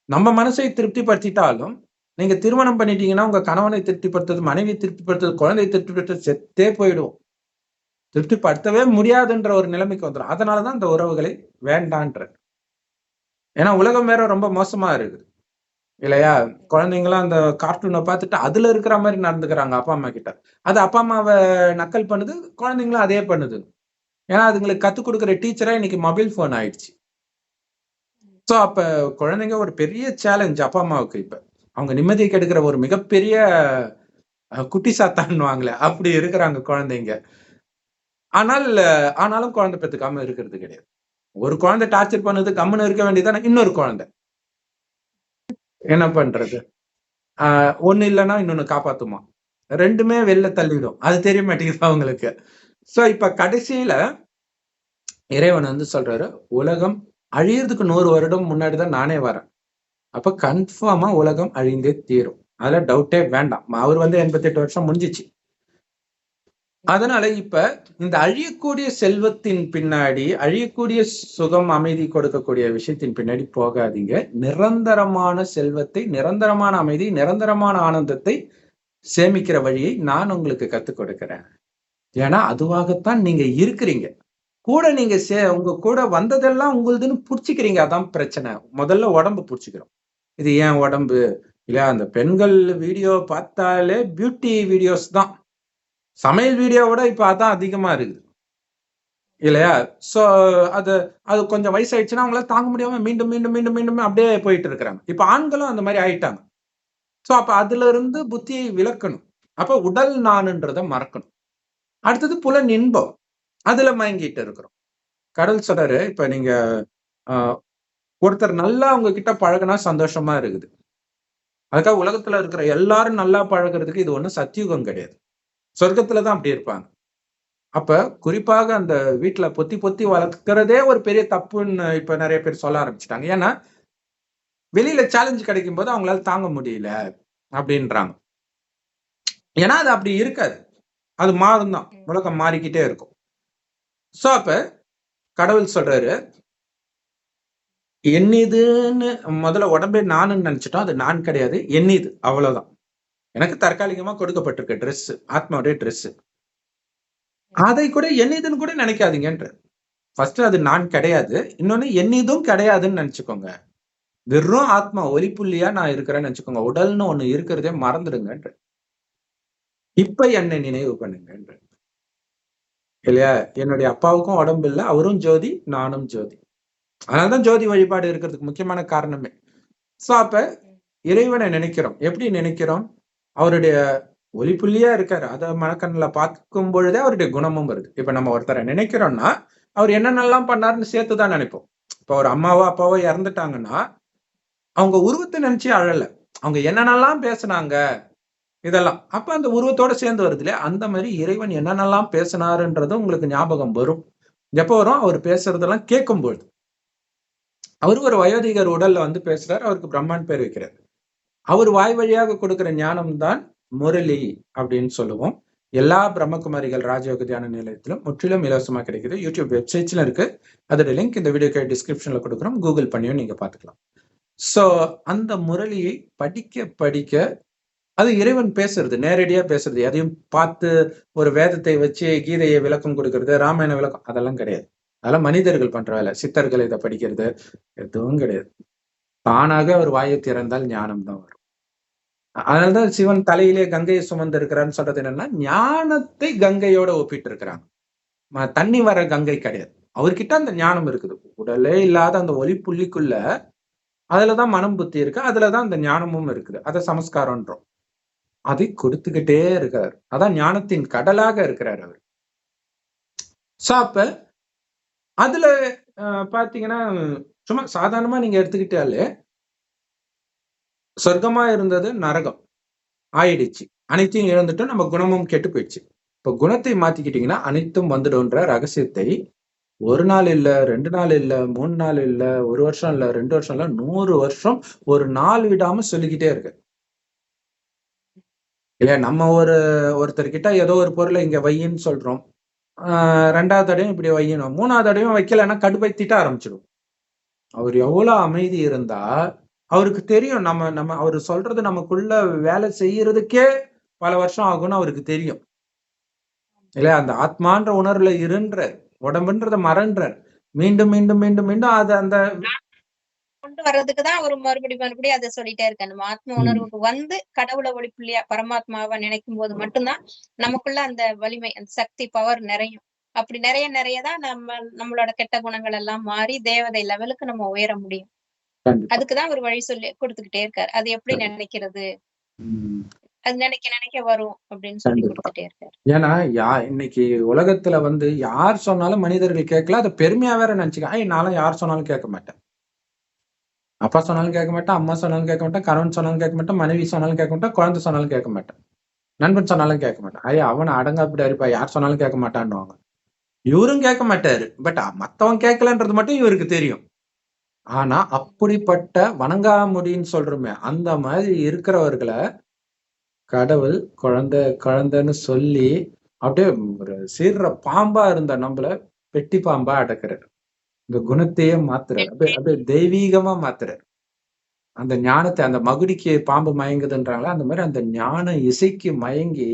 நம்ம மனசை திருப்திப்படுத்திட்டாலும், நீங்க திருமணம் பண்ணிட்டீங்கன்னா உங்க கணவனை திருப்திப்படுத்துறது, மனைவியை திருப்திப்படுத்துறது, குழந்தையை திருப்திப்படுத்துறது செத்தே போயிடும். திருப்திப்படுத்தவே முடியாதுன்ற ஒரு நிலைமைக்கு வந்துடும். அதனாலதான் இந்த உறவுகளை வேண்டான்ற. ஏன்னா உலகம் வேற ரொம்ப மோசமா இருக்கு இல்லையா? குழந்தைங்களாம் அந்த கார்ட்டூனை பார்த்துட்டு அதுல இருக்கிற மாதிரி நடந்துக்கிறாங்க அப்பா அம்மா கிட்ட. அது அப்பா அம்மாவை நக்கல் பண்ணுது, குழந்தைங்களும் அதே பண்ணுது. ஏன்னா அதுங்களுக்கு கத்துக் கொடுக்குற டீச்சரா இன்னைக்கு மொபைல் போன் ஆயிடுச்சு. சோ அப்ப குழந்தைங்க ஒரு பெரிய சேலஞ்ச் அப்பா அம்மாவுக்கு. இப்ப அவங்க நிம்மதியை கெடுக்கிற ஒரு மிகப்பெரிய குட்டி சாத்தான்னுவாங்களே, அப்படி இருக்கிறாங்க குழந்தைங்க. ஆனாலும் குழந்தை பெத்துக்காம இருக்கிறது கிடையாது. ஒரு குழந்தை டார்ச்சர் பண்ணுது, கம்முன்னு இருக்க வேண்டியதானே. இன்னொரு குழந்தை என்ன பண்றது? ஒண்ணு இல்லைன்னா இன்னொன்னு காப்பாத்துமா. ரெண்டுமே வெளில தள்ளிடும். அது தெரிய மாட்டேங்குது அவங்களுக்கு. சோ இப்ப கடைசியில இறைவன் வந்து சொல்றாரு, உலகம் அழியறதுக்கு 100 வருடம் முன்னாடிதான் நானே வரேன். அப்ப கன்ஃபார்மா உலகம் அழிந்தே தீரும். அதுல டவுட்டே வேண்டாம். அவர் வந்து 88 வருஷம் முடிஞ்சிச்சு. அதனால இப்ப இந்த அழியக்கூடிய செல்வத்தின் பின்னாடி, அழியக்கூடிய சுகம், அமைதி கொடுக்கக்கூடிய விஷயத்தின் பின்னாடி போகாதீங்க. நிரந்தரமான செல்வத்தை, நிரந்தரமான அமைதி, நிரந்தரமான ஆனந்தத்தை சேமிக்கிற வழியை நான் உங்களுக்கு கத்துக் கொடுக்கிறேன். ஏன்னா அதுவாகத்தான் நீங்க இருக்கிறீங்க. கூட நீங்க உங்க கூட வந்ததெல்லாம் உங்களுதுன்னு புடிச்சுக்கிறீங்க. அதான் பிரச்சனை. முதல்ல உடம்பு புடிச்சுக்கிறோம். இது ஏன் உடம்பு இல்லையா? அந்த பெண்கள் வீடியோ பார்த்தாலே பியூட்டி வீடியோஸ் தான். சமையல் வீடியோவோட இப்ப அதான் அதிகமா இருக்குது இல்லையா? சோ அது கொஞ்சம் வயசாயிடுச்சுன்னா அவங்களால தாங்க முடியாம மீண்டும் மீண்டும் மீண்டும் மீண்டும் அப்படியே போயிட்டு இருக்கிறாங்க. இப்ப ஆண்களும் அந்த மாதிரி ஆயிட்டாங்க. சோ அப்ப அதுல இருந்து புத்தியை விலக்கணும். அப்ப உடல் நானுன்றதை மறக்கணும். அடுத்தது புலன் இன்பம். அதுல மயங்கிட்டு இருக்கிறோம். கடவுள் சொல்றாரு, இப்ப நீங்க ஒருத்தர் நல்லா உங்ககிட்ட பழகுனா சந்தோஷமா இருக்குது. அதுக்காக உலகத்துல இருக்கிற எல்லாரும் நல்லா பழகுறதுக்கு இது ஒண்ணும் சத்தியுகம் கிடையாது. சொர்க்கத்துலதான் அப்படி இருப்பாங்க. அப்ப குறிப்பாக அந்த வீட்டுல பொத்தி பொத்தி வளர்க்கிறதே ஒரு பெரிய தப்புன்னு இப்ப நிறைய பேர் சொல்ல ஆரம்பிச்சுட்டாங்க. ஏன்னா வெளியில சேலஞ்ச் கிடைக்கும் போது அவங்களால தாங்க முடியல அப்படின்றாங்க. ஏன்னா அது அப்படி இருக்காது. அது மாறும் தான். உலகம் மாறிக்கிட்டே இருக்கும். சோ அப்ப கடவுள் சொல்றாரு, என்னதுன்னு முதல்ல உடம்பே நானுன்னு நினைச்சிட்டோம். அது நான் கிடையாது, என்னது. அவ்வளவுதான். எனக்கு தற்காலிகமா கொடுக்கப்பட்டிருக்க ட்ரெஸ், ஆத்மாவுடைய ட்ரெஸ். அதை கூட என்னதுன்னு கூட நினைக்காதீங்கன்ற. ஃபர்ஸ்ட் அது நான் கிடையாது. இன்னொன்னு என்னதும் கிடையாதுன்னு நினைச்சுக்கோங்க. வெறும் ஆத்மா ஒலிப்புள்ளியா நான் இருக்கிறேன்னு நினைச்சுக்கோங்க. உடல்னு ஒண்ணு இருக்கிறதே மறந்துடுங்கன்ற. இப்ப என்னை நினைவு பண்ணுங்கன்ற. இல்லையா? என்னுடைய அப்பாவுக்கும் உடம்பு இல்லை, அவரும் ஜோதி, நானும் ஜோதி. அதனாலதான் ஜோதி வழிபாடு இருக்கிறதுக்கு முக்கியமான காரணமே. சோ அப்ப இறைவனை நினைக்கிறோம். எப்படி நினைக்கிறோம்? அவருடைய ஒளி புள்ளியா இருக்காரு. அத மனக்கண்ணுல பார்க்கும் பொழுதே அவருடைய குணமும் வருது. இப்ப நம்ம ஒருத்தரை நினைக்கிறோம்னா அவர் என்னென்னலாம் பண்ணாருன்னு சேர்த்துதான் நினைப்போம். இப்ப ஒரு அம்மாவோ அப்பாவோ இறந்துட்டாங்கன்னா அவங்க உருவத்தை நினைச்சு அழல. அவங்க என்னென்னலாம் பேசுனாங்க இதெல்லாம். அப்ப அந்த உருவத்தோட சேர்ந்து வருது இல்லையா? அந்த மாதிரி இறைவன் என்னென்னலாம் பேசினாருன்றது உங்களுக்கு ஞாபகம் வரும். எப்ப வரும்? அவர் பேசுறதெல்லாம் கேட்கும்பொழுது. அவரு ஒரு வயோதிகர் உடல்ல வந்து பேசுறாரு. அவருக்கு பிரம்மான்னு பேர் வைக்கிறார். அவர் வாய் வழியாக கொடுக்கிற ஞானம் தான் முரளி அப்படின்னு சொல்லுவோம். எல்லா பிரம்மகுமாரிகள் ராஜயோக தியான நிலையத்திலும் முற்றிலும் இலவசமா கிடைக்குது. யூடியூப் வெப்சைட்ஸ்ல இருக்கு. அதோட லிங்க் இந்த வீடியோக்கு டிஸ்கிரிப்ஷன்ல கொடுக்குறோம். கூகுள் பண்ணியும் நீங்க பார்த்துக்கலாம். சோ அந்த முரளியை படிக்க படிக்க அது இறைவன் பேசுறது, நேரடியா பேசுறது. எதையும் பார்த்து ஒரு வேதத்தை வச்சு கீதையை விளக்கம் கொடுக்கிறது, ராமாயண விளக்கம் அதெல்லாம் கிடையாது. அதெல்லாம் மனிதர்கள் பண்ற வேலை. சித்தர்கள் இதை படிக்கிறது எதுவும் கிடையாது. தானாக அவர் வாயை திறந்தால் ஞானம் தான் வரும். அதனாலதான் சிவன் தலையிலே கங்கையை சுமந்து இருக்கிறான்னு சொல்றது என்னன்னா, ஞானத்தை கங்கையோட ஒப்பிட்டு இருக்கிறாங்க. தண்ணி வர கங்கை கிடையாது. அவர்கிட்ட அந்த ஞானம் இருக்குது. உடலே இல்லாத அந்த ஒளி புள்ளிக்குள்ள அதுலதான் மனம் புத்தி இருக்கு. அதுலதான் அந்த ஞானமும் இருக்குது. அதை சமஸ்காரம்ன்றோம். அதை கொடுத்துக்கிட்டே இருக்காரு. அதான் ஞானத்தின் கடலாக இருக்கிறார் அவர். சோ அப்ப அதுல பாத்தீங்கன்னா சும்மா சாதாரணமா நீங்க எடுத்துக்கிட்டாலே சொர்க்கமா இருந்தது நரகம் ஆயிடுச்சு. அனைத்தையும் இழந்துட்டோம். நம்ம குணமும் கெட்டு போயிடுச்சு. இப்ப குணத்தை மாத்திக்கிட்டீங்கன்னா அனைத்தும் வந்துடும்ன்ற ரகசியத்தை 1 நாள் இல்ல, 2 நாள் இல்ல, 3 நாள் இல்ல, 1 வருஷம் இல்ல, 2 வருஷம் இல்ல, 100 வருஷம் ஒரு நாள் விடாம சொல்லிக்கிட்டே இருக்கு. இல்லையா? நம்ம ஒருத்தர்கிட்ட ஏதோ ஒரு பொருளை இங்க வையின்னு சொல்றோம். 2வது தடவையும் இப்படி வையணும். 3வது தடவையும் வைக்கலைன்னா கடுப்பை திட்ட ஆரம்பிச்சிடும். அவர் எவ்வளவு அமைதி இருந்தா அவருக்கு தெரியும். நம்ம அவரு சொல்றது நமக்குள்ள வேலை செய்யறதுக்கே பல வருஷம் ஆகும்னு அவருக்கு தெரியும். இல்லையா? அந்த ஆத்மான்ற உணர்வுல இருன்ற உடம்புன்றத மறன்றார். மீண்டும் மீண்டும் மீண்டும் மீண்டும் அது அந்த கொண்டு வர்றதுக்குதான் அவர் மறுபடியும் அதை சொல்லிட்டே இருக்காரு. நம்ம ஆத்ம உணர்வுக்கு வந்து கடவுளை ஒளி புள்ளியா பரமாத்மாவை நினைக்கும் போது மட்டும்தான் நமக்குள்ள அந்த வலிமை, அந்த சக்தி, பவர் நிறையும். அப்படி நிறையதான் நம்மளோட கெட்ட குணங்கள் எல்லாம் மாறி தேவதை லெவலுக்கு நம்ம உயர முடியும். அதுக்குதான் ஒரு வழி சொல்லி கொடுத்துக்கிட்டே இருக்காரு. அது எப்படி நினைக்கிறது, அது நினைக்க வரும் அப்படின்னு சொல்லி கொடுத்துட்டே இருக்காரு. ஏன்னா இன்னைக்கு உலகத்துல வந்து யார் சொன்னாலும் மனிதர்கள் கேட்கல. அதை பெருமையா வேற நினைச்சுக்க. நானும் யார் சொன்னாலும் கேட்க மாட்டேன். அப்பா சொன்னாலும் கேட்க மாட்டேன், அம்மா சொன்னாலும் கேட்க மாட்டேன், கணவன் சொன்னாலும் கேட்க மாட்டேன், மனைவி சொன்னாலும் கேட்க மாட்டேன், குழந்தை சொன்னாலும் கேட்க மாட்டேன், நண்பன் சொன்னாலும் கேட்க மாட்டேன். அவனை அடங்க அப்படி அரிப்பா, யார் சொன்னாலும் கேட்க மாட்டான்னுவாங்க. இவரும் கேட்க மாட்டாரு. பட் மத்தவன் கேட்கலன்றது மட்டும் இவருக்கு தெரியும். ஆனா அப்படிப்பட்ட வணங்காமுடின்னு சொல்றோமே, அந்த மாதிரி இருக்கிறவர்களை கடவுள் குழந்தைன்னு சொல்லி அப்படியே ஒரு சீர்ற பாம்பா இருந்த நம்மள பெட்டி பாம்பா அடக்குறாரு. இந்த குணத்தையே மாத்துறாரு. அப்படியே தெய்வீகமா மாத்துறாரு. அந்த ஞானத்தை, அந்த மகுடிக்கு பாம்பு மயங்குதுன்றாங்களா, அந்த மாதிரி அந்த ஞான இசைக்கு மயங்கி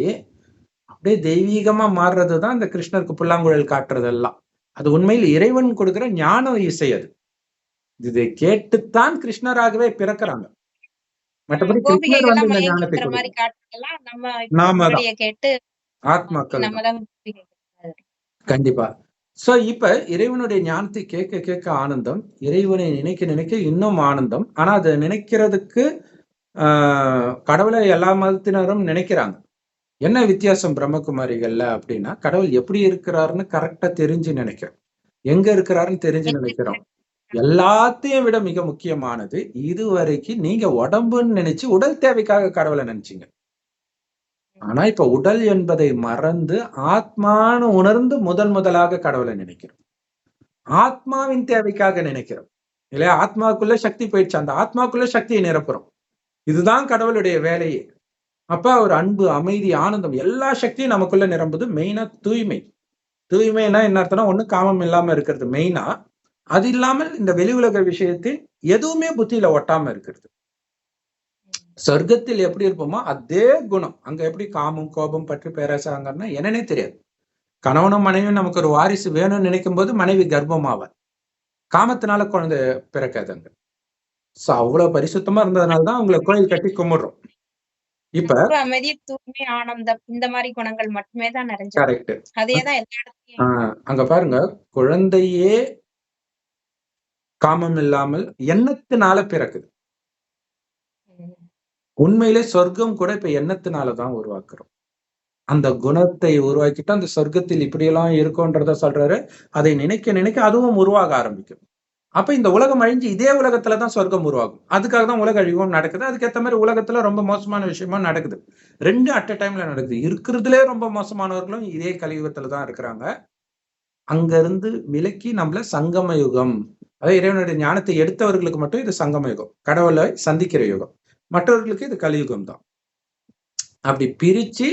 அப்படியே தெய்வீகமா மாறுறதுதான் இந்த கிருஷ்ணருக்கு புல்லாங்குழல் காட்டுறதெல்லாம். அது உண்மையில் இறைவன் கொடுக்கிற ஞான இசை. அது இதை கேட்டுத்தான் கிருஷ்ணராகவே பிறக்கிறாங்க. மற்றபடி கிருஷ்ணர் வந்து இந்த ஞானத்தை நாம கேட்டு ஆத்மாக்கள் கண்டிப்பா. சோ இப்ப இறைவனுடைய ஞானத்தை கேட்க கேட்க ஆனந்தம், இறைவனை நினைக்க நினைக்க இன்னும் ஆனந்தம். ஆனா அதை நினைக்கிறதுக்கு கடவுளை எல்லா மதத்தினரும் நினைக்கிறாங்க. என்ன வித்தியாசம் பிரம்மகுமாரிகள்ல அப்படின்னா, கடவுள் எப்படி இருக்கிறாருன்னு கரெக்டா தெரிஞ்சு நினைக்கிறோம், எங்க இருக்கிறாருன்னு தெரிஞ்சு நினைக்கிறோம். எல்லாத்தையும் விட மிக முக்கியமானது, இதுவரைக்கும் நீங்க உடம்புன்னு நினைச்சு உடல் தேவைக்காக கடவுளை நினைச்சீங்க. ஆனா இப்ப உடல் என்பதை மறந்து ஆத்மான்னு உணர்ந்து முதலாக கடவுளை நினைக்கிறோம். ஆத்மாவின் தேவைக்காக நினைக்கிறோம் இல்லையா? ஆத்மாவுக்குள்ள சக்தி போயிடுச்சு, அந்த ஆத்மாவுக்குள்ள சக்தியை நிரப்புறோம். இதுதான் கடவுளுடைய வேலையே. அப்ப ஒரு அன்பு, அமைதி, ஆனந்தம் எல்லா சக்தியும் நமக்குள்ள நிரம்புது. மெயினா தூய்மைனா என்ன அர்த்தம்னா, ஒண்ணு காமம் இல்லாம இருக்கிறது மெயினா. அது இல்லாமல் இந்த வெளி உலக விஷயத்தில் எதுவுமே புத்தியில ஒட்டாம இருக்கிறது. சொர்க்கத்தில் எப்படி இருப்போமோ அதே குணம் அங்க. எப்படி காமம், கோபம், பற்றி பேராசாங்கன்னா என்னன்னே தெரியாது. கணவனும் மனைவியும் நமக்கு ஒரு வாரிசு வேணும்னு நினைக்கும் போது மனைவி கர்ப்பமாவார். காமத்தினால குழந்தை பிறக்காதுங்க. சோ அவ்வளவு பரிசுத்தமா இருந்ததுனாலதான் அவங்களை கோயில் கட்டி கும்பிடுறோம். இப்ப அமைதி, தூய்மை, ஆனந்தம் இந்த மாதிரி குணங்கள் மட்டுமே தான் நிறைஞ்சது. கரெக்ட். அதேதான் எல்லா இடத்துலயும். அங்க பாருங்க, குழந்தையே காமம் இல்லாமல் எண்ணத்தினால பிறக்குது. உண்மையிலே சொர்க்கம் கூட இப்ப எண்ணத்தினாலதான் உருவாக்குறோம். அந்த குணத்தை உருவாக்கிட்டு அந்த சொர்க்கத்தில் இப்படியெல்லாம் இருக்கும்ன்றத சொல்றாரு. அதை நினைக்க நினைக்க அதுவும் உருவாக ஆரம்பிக்கும். அப்ப இந்த உலகம் அழிஞ்சு இதே உலகத்துலதான் சொர்க்கம் உருவாகும். அதுக்காக தான் உலக அழிவும் நடக்குது. அதுக்கேத்த மாதிரி உலகத்துல ரொம்ப மோசமான விஷயமும் நடக்குது. 2 அட் அ டைம்ல நடக்குது. இருக்கிறதுலே ரொம்ப மோசமானவர்களும் இதே கலியுகத்துல தான் இருக்கிறாங்க. அங்க இருந்து விலக்கி நம்மள சங்கம யுகம், அதாவது இறைவனுடைய ஞானத்தை எடுத்தவர்களுக்கு மட்டும் இது சங்கம யுகம், கடவுளை சந்திக்கிற யுகம். மற்றவர்களுக்கு இது கலியுகம் தான். அப்படி பிரிச்சு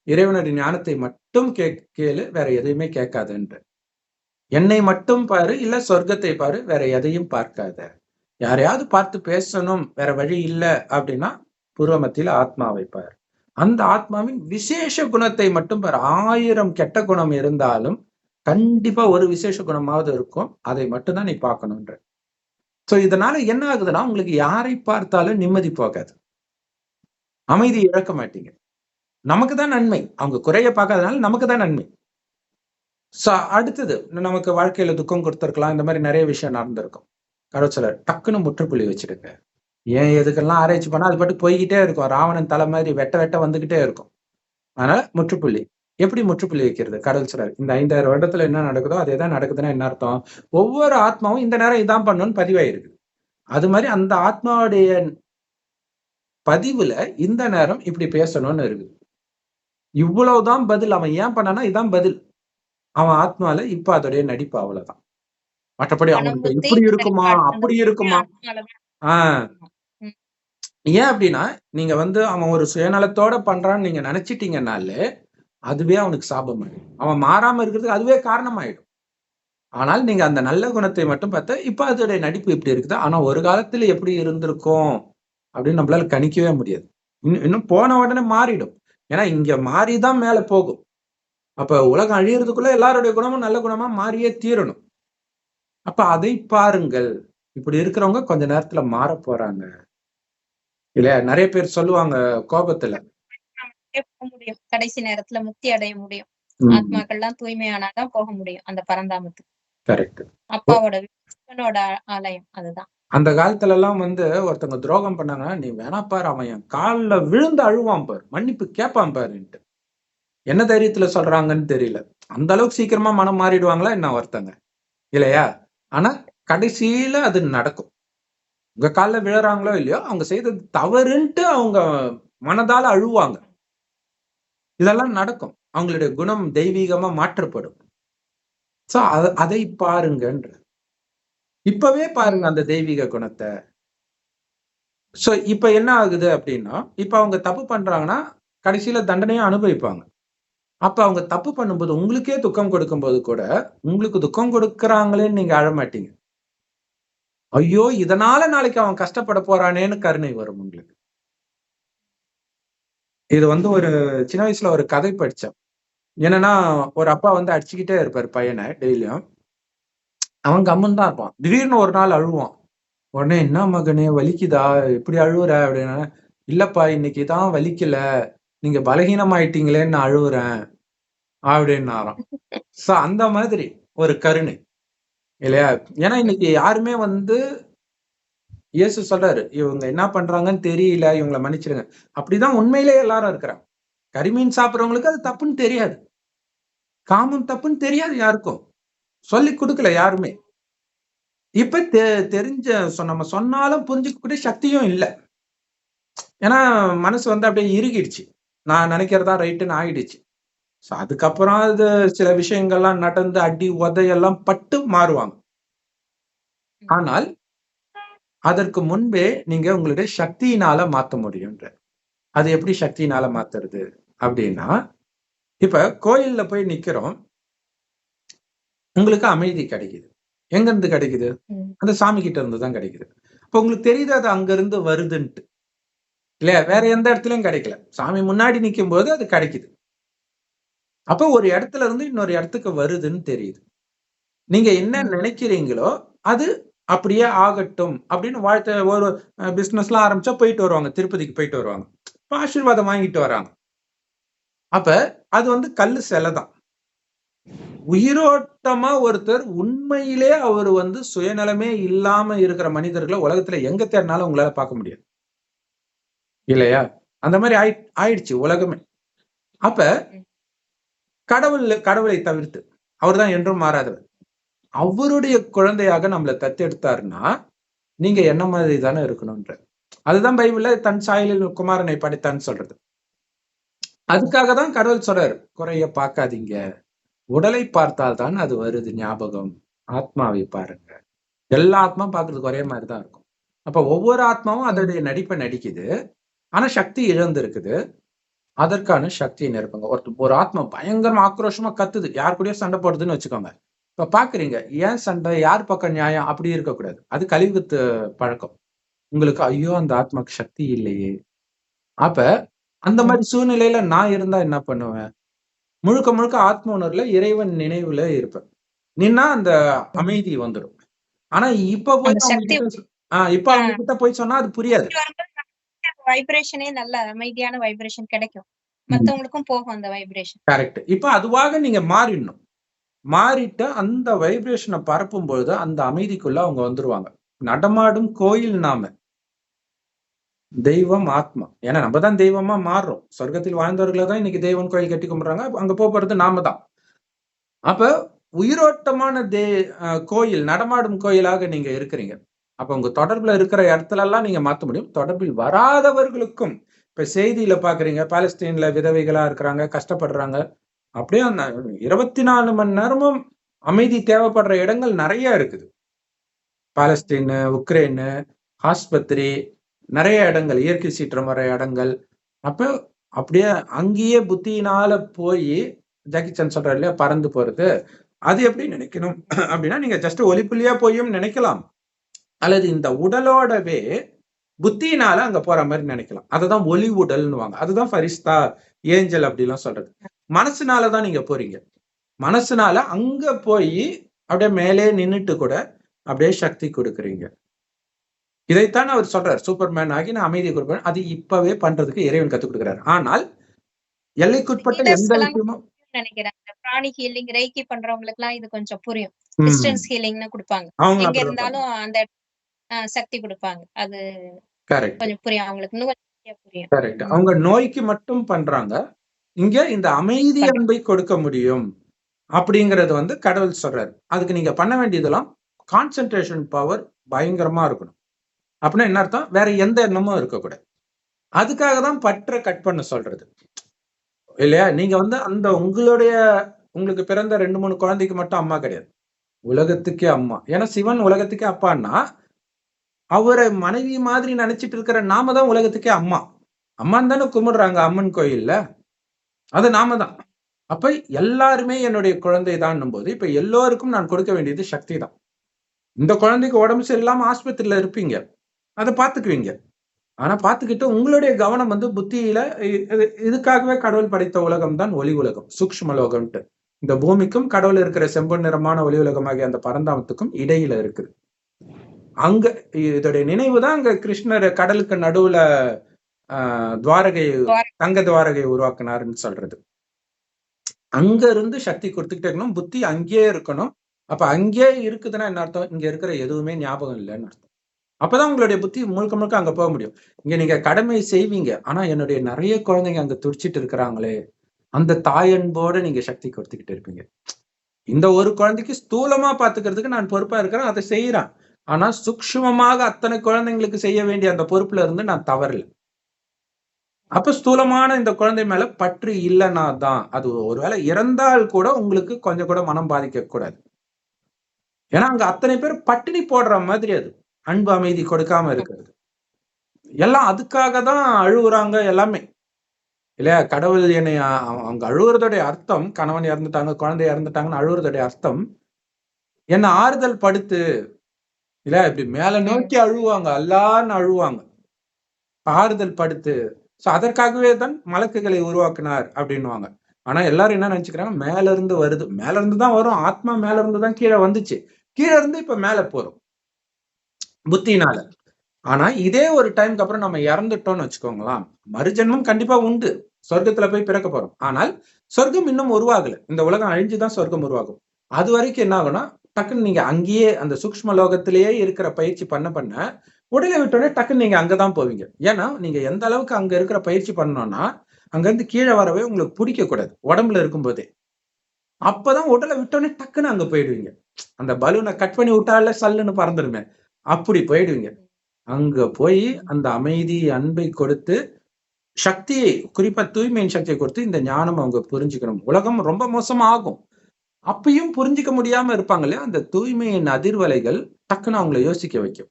இறைவனுடைய ஞானத்தை மட்டும் கேளு, வேற எதையுமே கேட்காதுன்ற. என்னை மட்டும் பாரு, இல்ல சொர்க்கத்தை பாரு, வேற எதையும் பார்க்காத. யாரையாவது பார்த்து பேசணும், வேற வழி இல்ல அப்படின்னா பூர்வ மத்தியில ஆத்மாவை பாரு. அந்த ஆத்மாவின் விசேஷ குணத்தை மட்டும் பாரு. 1000 கெட்ட குணம் இருந்தாலும் கண்டிப்பா ஒரு விசேஷ குணமாவது இருக்கும். அதை மட்டும்தான் நீ பார்க்கணுன்ற. சோ இதனால என்ன ஆகுதுன்னா, உங்களுக்கு யாரை பார்த்தாலும் நிம்மதி போகாது, அமைதி இழக்க மாட்டீங்க. நமக்கு தான் நன்மை. அவங்க குறைய பார்க்காதனால நமக்கு தான் நன்மை. அடுத்தது நமக்கு வாழ்க்கையில துக்கம் கொடுத்திருக்கலாம். இந்த மாதிரி நிறைய விஷயம் நடந்திருக்கும். கடவுள் சொல்றாரு, டக்குன்னு முற்றுப்புள்ளி வச்சிடுங்க. ஏன் எதுக்கெல்லாம் ஆராய்ச்சி பண்ணா அது பாட்டு போய்கிட்டே இருக்கும். ராவணன் தலை மாதிரி வெட்ட வெட்ட வந்துகிட்டே இருக்கும். அதனால முற்றுப்புள்ளி. எப்படி முற்றுப்புள்ளி வைக்கிறது? கடவுள் சொல்றாரு, இந்த 5000 வருடத்துல என்ன நடக்குதோ அதே தான் நடக்குதுன்னா என்ன அர்த்தம்? ஒவ்வொரு ஆத்மாவும் இந்த நேரம் இதான் பண்ணணும்னு பதிவாயிருக்கு. அது மாதிரி அந்த ஆத்மாவுடைய பதிவுல இந்த நேரம் இப்படி பேசணும்னு இருக்கு. இவ்வளவுதான் பதில். அவன் ஏன் பண்ணானா இதான் பதில். அவன் ஆத்மால இப்ப அதோடைய நடிப்பு அவ்வளவுதான். மற்றபடி அவனுக்கு இப்படி இருக்குமா அப்படி இருக்குமா? ஏன் அப்படின்னா, நீங்க அவன் ஒரு சுயநலத்தோட பண்றான்னு நீங்க நினைச்சிட்டீங்கன்னாலே அதுவே அவனுக்கு சாபம் ஆயிடும். அவன் மாறாம இருக்கிறதுக்கு அதுவே காரணமாயிடும். ஆனால் நீங்க அந்த நல்ல குணத்தை மட்டும் பார்த்து இப்ப அதோடைய நடிப்பு இப்படி இருக்குது, ஆனா ஒரு காலத்துல எப்படி இருந்திருக்கும் அப்படின்னு நம்மளால கணிக்கவே முடியாது. இன்னும் போன உடனே மாறிடும். ஏன்னா இங்க மாறிதான் மேல போகும். அப்ப உலகம் அழியறதுக்குள்ள எல்லாருடைய குணமும் நல்ல குணமா மாறியே தீரணும். அப்ப அதை பாருங்கள். இப்படி இருக்கிறவங்க கொஞ்ச நேரத்துல மாற போறாங்க இல்லையா? நிறைய பேர் சொல்லுவாங்க கோபத்துல, முடியும் கடைசி நேரத்துல முக்தி அடைய முடியும். ஆத்மாக்கள்லாம் தூய்மையானாதான் போக முடியும் அந்த பரந்தாமத்துக்கு. கரெக்ட். அப்பாவோட ஆலயம் அதுதான். அந்த காலத்துல எல்லாம் ஒருத்தவங்க துரோகம் பண்ணாங்க, நீ வேணா பாரு, அவன் என் கால்ல விழுந்து அழுவான் பாரு, மன்னிப்பு கேட்பான் பாருன்ட்டு. என்ன தைரியத்துல சொல்றாங்கன்னு தெரியல. அந்த அளவுக்கு சீக்கிரமா மனம் மாறிடுவாங்களா என்ன ஒருத்தங்க இல்லையா? ஆனா கடைசியில அது நடக்கும். உங்க கால்ல விழுறாங்களோ இல்லையோ, அவங்க செய்தது தவறுன்ட்டு அவங்க மனதால அழுவாங்க. இதெல்லாம் நடக்கும். அவங்களுடைய குணம் தெய்வீகமா மாற்றப்படும். சோ அதை பாருங்கன்ற. இப்பவே பாருங்க அந்த தெய்வீக குணத்தை. சோ இப்ப என்ன ஆகுது அப்படின்னா, இப்ப அவங்க தப்பு பண்றாங்கன்னா கடைசியில தண்டனையும் அனுபவிப்பாங்க. அப்ப அவங்க தப்பு பண்ணும்போது உங்களுக்கே துக்கம் கொடுக்கும்போது கூட, உங்களுக்கு துக்கம் கொடுக்கறாங்களேன்னு நீங்க அழமாட்டீங்க. ஐயோ இதனால நாளைக்கு அவன் கஷ்டப்பட போறானேன்னு கருணை வரும் உங்களுக்கு. இது ஒரு சின்ன வயசுல ஒரு கதை படிச்சேன். என்னன்னா, ஒரு அப்பா அடிச்சுக்கிட்டே இருப்பாரு பையனை டெய்லியும். அவன் கம்முன்னு தான் இருப்பான். திடீர்னு ஒரு நாள் அழுவான். உடனே, என்ன மகனே வலிக்குதா? எப்படி அழுவுற? அப்படின்னா, இல்லப்பா இன்னைக்கு தான் வலிக்கல, நீங்க பலகீனமாயிட்டீங்களேன்னு நான் அழுவுறேன் அப்படின்னாராம். சோ அந்த மாதிரி ஒரு கருணை இல்லையா? ஏன்னா இன்னைக்கு யாருமே இயேசு சொல்றாரு, இவங்க என்ன பண்றாங்கன்னு தெரியல, இவங்களை மன்னிச்சிடுங்க. அப்படிதான் உண்மையிலேயே எல்லாரும் இருக்கிறாங்க. கரிமீன் சாப்பிடுறவங்களுக்கு அது தப்புன்னு தெரியாது. காமம் தப்புன்னு தெரியாது யாருக்கும். சொல்லி கொடுக்கல யாருமே. இப்ப தெரிஞ்ச நம்ம சொன்னாலும் புரிஞ்சுக்கக்கூடிய சக்தியும் இல்லை. ஏன்னா மனசு அப்படியே இறுகிடுச்சு. நான் நினைக்கிறதா ரைட்டுன்னு ஆயிடுச்சு. அதுக்கப்புறம் அது சில விஷயங்கள்லாம் நடந்து அடி உதையெல்லாம் பட்டு மாறுவாங்க. ஆனால் அதற்கு முன்பே நீங்க உங்களுடைய சக்தியினால மாத்த முடியும்ன்ற. அது எப்படி சக்தியினால மாத்துறது அப்படின்னா, இப்ப கோயில்ல போய் நிக்கிறோம், உங்களுக்கு அமைதி கிடைக்குது. எங்க இருந்து கிடைக்குது? அந்த சாமி கிட்ட இருந்து தான் கிடைக்குது. இப்ப உங்களுக்கு தெரியுது அது அங்க இருந்து வருதுன்ட்டு இல்லையா? வேற எந்த இடத்துலயும் கிடைக்கல. சாமி முன்னாடி நிக்கும் போது அது கிடைக்குது. அப்ப ஒரு இடத்துல இருந்து இன்னொரு இடத்துக்கு வருதுன்னு தெரியுது. நீங்க என்ன நினைக்கிறீங்களோ அது அப்படியே ஆகட்டும் அப்படின்னு வாழ்த்த ஒரு பிசினஸ்லாம் ஆரம்பிச்சா போயிட்டு வருவாங்க, திருப்பதிக்கு போயிட்டு வருவாங்க, ஆசீர்வாதம் வாங்கிட்டு வராங்க. அப்ப அது கல்லு சிலை தான். உயிரோட்டமா ஒருத்தர் உண்மையிலே அவர் சுயநலமே இல்லாம இருக்கிற மனிதர்களை உலகத்துல எங்க தேடினாலும் உங்களால பார்க்க முடியாது. இல்லையா? அந்த மாதிரி ஆயிடுச்சு உலகமே. அப்ப கடவுளை தவிர்த்து அவர்தான் என்றும் மாறாதவர். அவருடைய குழந்தையாக நம்மளை தத்தெடுத்தாருன்னா நீங்க என்ன மாதிரி தானே இருக்கணும்ன்ற. அதுதான் பைபிள்ல தன் சாயலில் குமாரனை படைத்தான்னு சொல்றது. அதுக்காக தான் கடவுள் சொல்றாரு, குறைய பார்க்காதீங்க, உடலை பார்த்தால் தான் அது வருது ஞாபகம், ஆத்மாவை பாருங்க. எல்லா ஆத்மா பார்க்கறதுக்கு ஒரே மாதிரிதான் இருக்கும். அப்ப ஒவ்வொரு ஆத்மாவும் அதோடைய நடிப்பை நடிக்குது, ஆனா சக்தி இழந்து இருக்குது. அதற்கான சக்தியை நிரப்புங்க. ஒரு ஆத்மா பயங்கரமா ஆக்ரோஷமா கத்துது, யார் கூடயோ சண்டை போடுதுன்னு வச்சுக்கோங்க. இப்ப பாக்குறீங்க, ஏன் சண்டை, யார் பக்கம் நியாயம், அப்படி இருக்கக்கூடாது. அது கலியுகத்து பழக்கம். உங்களுக்கு ஐயோ அந்த ஆத்மாக்கு சக்தி இல்லையே. அப்ப அந்த மாதிரி சூழ்நிலையில நான் இருந்தா என்ன பண்ணுவேன்? முழுக்க முழுக்க ஆத்ம உணர்வுல இறைவன் நினைவுல இருப்பேன். நின்னா அந்த அமைதி வந்துடும். ஆனா இப்ப போய் அவங்க கிட்ட போய் சொன்னா அது புரியாது. வைப்ரேஷனே நல்ல அமைதியான வைப்ரேஷன் கிடைக்கும். மத்தவங்களுக்கும் போகும் அந்த வைப்ரேஷன். கரெக்ட். இப்ப அதுவாக நீங்க மாறிடணும். மாறிட்டு அந்த வைப்ரேஷனை பரப்பும் பொழுது அந்த அமைதிக்குள்ள அவங்க வந்துருவாங்க. நடமாடும் கோயில் நாம. தெய்வம் ஆத்மா. ஏன்னா நம்ம தான் தெய்வமா மாறுறோம். சொர்க்கத்தில் வாழ்ந்தவர்களை தான் இன்னைக்கு தெய்வம் கோயில் கட்டி கும்பிடுறாங்க. அங்க போறது நாம தான். அப்ப உயிரோட்டமான கோயில், நடமாடும் கோயிலாக நீங்க இருக்கிறீங்க. அப்ப உங்க தொடர்புல இருக்கிற இடத்துல எல்லாம் நீங்க மாத்த முடியும். தொடர்பில் வராதவர்களுக்கும் இப்ப செய்தியில பாக்குறீங்க, பாலஸ்தீன்ல விதவைகளா இருக்கிறாங்க, கஷ்டப்படுறாங்க. அப்படியே அந்த 24 மணி நேரமும் அமைதி தேவைப்படுற இடங்கள் நிறைய இருக்குது. பாலஸ்தீன், உக்ரைன், ஆஸ்பத்திரி, நிறைய இடங்கள், இயற்கை சீற்றம் வர இடங்கள். அப்ப அப்படியே அங்கேயே புத்தியினால போய் ஜாக்கி சான் சொல்றாரு இல்லையா, பறந்து போறது. அது எப்படி நினைக்கணும் அப்படின்னா, நீங்க ஜஸ்ட் ஒலிப்புள்ளியா போயும் நினைக்கலாம், அல்லது இந்த உடலோடவே புத்தியினால அங்க போற மாதிரி நினைக்கலாம். அதுதான் ஒலி உடல்னுவாங்க. அதுதான் ஃபரிஸ்தா, ஏஞ்சல் அப்படிலாம் சொல்றது. மனசுனாலதான் நீங்க போறீங்க. மனசுனால அங்க போய் அப்படியே மேலே நின்னுட்டு கூட அப்படியே சக்தி கொடுக்குறீங்க. இதைத்தான் அவர் சொல்றாரு, சூப்பர்மேன் ஆகி நான் அமைதியை கொடுப்பேன். அது இப்பவே பண்றதுக்கு இறைவன் கத்துக் கொடுக்கிறாரு. ஆனால் எல்லைக்குட்பட்ட எந்த விஷயமும் நினைக்கிறேன். பிராணி ஹீலிங், ரெய்கி பண்றவங்களுக்கு எல்லாம் இது கொஞ்சம் புரியும். டிஸ்டன்ஸ் ஹீலிங்னு கொடுப்பாங்க. எங்க இருந்தாலும் அந்த சக்தி கொடுப்பாங்க. அது கொஞ்சம் புரியும் அவங்களுக்கு, இன்னும் புரியும். கரெக்ட். அவங்க நோய்க்கு மட்டும் பண்றாங்க. இங்க இந்த அமைதி அன்பை கொடுக்க முடியும் அப்படிங்கறது கடவுள் சொல்றாரு. அதுக்கு நீங்க பண்ண வேண்டியதெல்லாம் கான்சென்ட்ரேஷன் பவர் பயங்கரமா இருக்கணும். அப்படின்னா என்ன அர்த்தம்? வேற எந்த எண்ணமும் இருக்கக்கூடாது. அதுக்காக தான் பற்ற கட் பண்ண சொல்றது இல்லையா? நீங்க அந்த உங்களுக்கு பிறந்த 2-3 குழந்தைக்கு மட்டும் அம்மா கிடையாது, உலகத்துக்கே அம்மா. ஏன்னா சிவன் உலகத்துக்கே அப்பான்னா, அவரை மனைவி மாதிரி நினைச்சிட்டு இருக்கிற நாம தான் உலகத்துக்கே அம்மா. அம்மான்னு தானே கும்பிடுறாங்க அம்மன் கோயில்ல, அது நாம தான். அப்ப எல்லாருமே என்னுடைய குழந்தை தான் போது இப்ப எல்லோருக்கும் நான் கொடுக்க வேண்டியது சக்தி தான். இந்த குழந்தைக்கு உடம்பு சரியில்லாம ஆஸ்பத்திரியில இருப்பீங்க, அதை பாத்துக்குவீங்க. ஆனா பாத்துக்கிட்டு உங்களுடைய கவனம் புத்தியில, இதுக்காகவே கடவுள் படைத்த உலகம் தான் ஒளி உலகம், சூக்ஷ்ம லோகம்ட்டு. இந்த பூமிக்கும் கடவுள் இருக்கிற செம்பொன் நிறமான ஒளி உலகமாகிய அந்த பரந்தாமத்துக்கும் இடையில இருக்குது. அங்க இதோடைய நினைவு தான் அங்க கிருஷ்ணர் கடலுக்கு நடுவுல தங்க துவாரகை உருவாக்குனாருன்னு சொல்றது. அங்க இருந்து சக்தி கொடுத்துக்கிட்டே இருக்கணும், புத்தி அங்கேயே இருக்கணும். அப்ப அங்கேயே இருக்குதுன்னா என்ன அர்த்தம்? இங்க இருக்கிற எதுவுமே ஞாபகம் இல்லைன்னு அர்த்தம். அப்பதான் உங்களுடைய புத்தி முழுக்க முழுக்க அங்க போக முடியும். இங்க நீங்க கடமை செய்வீங்க, ஆனா என்னுடைய நிறைய குழந்தைங்க அங்க துடிச்சிட்டு இருக்கிறாங்களே, அந்த தாயன்போட நீங்க சக்தி கொடுத்துக்கிட்டு இருப்பீங்க. இந்த ஒரு குழந்தைக்கு ஸ்தூலமா பாத்துக்கிறதுக்கு நான் பொறுப்பா இருக்கிறேன், அதை செய்யறேன். ஆனா சூக்ஷ்மமாக அத்தனை குழந்தைங்களுக்கு செய்ய வேண்டிய அந்த பொறுப்புல இருந்து நான் தவறல. அப்ப ஸ்தூலமான இந்த குழந்தை மேல பற்று இல்லைன்னா தான், அது ஒருவேளை இறந்தால் கூட உங்களுக்கு கொஞ்சம் கூட மனம் பாதிக்க கூடாது. ஏன்னா அங்க அத்தனை பேர் பட்டினி போடுற மாதிரி அது அன்பு அமைதி கொடுக்காம இருக்கிறது. எல்லாம் அதுக்காக தான் அழுகுறாங்க எல்லாமே இல்லையா? கடவுள் என்னை அவங்க அழுகுறதுடைய அர்த்தம், கணவன் இறந்துட்டாங்க, குழந்தை இறந்துட்டாங்கன்னு அழுகுறதுடைய அர்த்தம் என்ன ஆறுதல் படுத்து இல்ல, இப்படி மேல நோக்கி அழுவாங்க, அல்லான்னு அழுவாங்க, ஆறுதல் படுத்து. சோ அதற்காகவே தான் மலக்குகளை உருவாக்குனார் அப்படின்னுவாங்க. ஆனா எல்லாரும் என்ன நினைச்சுக்கிறாங்க, மேல இருந்து வருது, மேல இருந்து தான் வரும், ஆத்மா மேல இருந்து தான் கீழே வந்துச்சு, கீழே இருந்து இப்ப மேல போறோம் புத்தினால. ஆனா இதே ஒரு டைம்க்கு அப்புறம் நம்ம இறந்துட்டோம்னு வச்சுக்கோங்களேன், மறுஜென்மம் கண்டிப்பா உண்டு, சொர்க்கத்துல போய் பிறக்க போறோம். ஆனால் சொர்க்கம் இன்னும் உருவாகல, இந்த உலகம் அழிஞ்சுதான் சொர்க்கம் உருவாகும். அது வரைக்கும் என்ன ஆகும்னா, டக்குன்னு நீங்க அங்கேயே அந்த சூக்ஷ்ம லோகத்திலேயே இருக்கிற பயிற்சி பண்ண உடலை விட்டோடனே டக்குன்னு நீங்க அங்கதான் போவீங்க. ஏன்னா நீங்க எந்த அளவுக்கு அங்க இருக்கிற பயிற்சி பண்ணணும்னா அங்க இருந்து கீழே வரவே உங்களுக்கு பிடிக்க கூடாது உடம்புல இருக்கும்போதே. அப்பதான் உடலை விட்டோடனே டக்குன்னு அங்க போயிடுவீங்க. அந்த பலூனை கட் பண்ணி விட்டால சல்லுன்னு பறந்துருமே, அப்படி போயிடுவீங்க. அங்க போய் அந்த அமைதி அன்பை கொடுத்து சக்தியை, குறிப்பா தூய்மையின் சக்தியை கொடுத்து இந்த ஞானம் அவங்க புரிஞ்சுக்கணும். உலகம் ரொம்ப மோசமா ஆகும். அப்பயும் புரிஞ்சுக்க முடியாம இருப்பாங்க இல்லையா, அந்த தூய்மையின் அதிர்வலைகள் டக்குன்னு அவங்கள யோசிக்க வைக்கும்.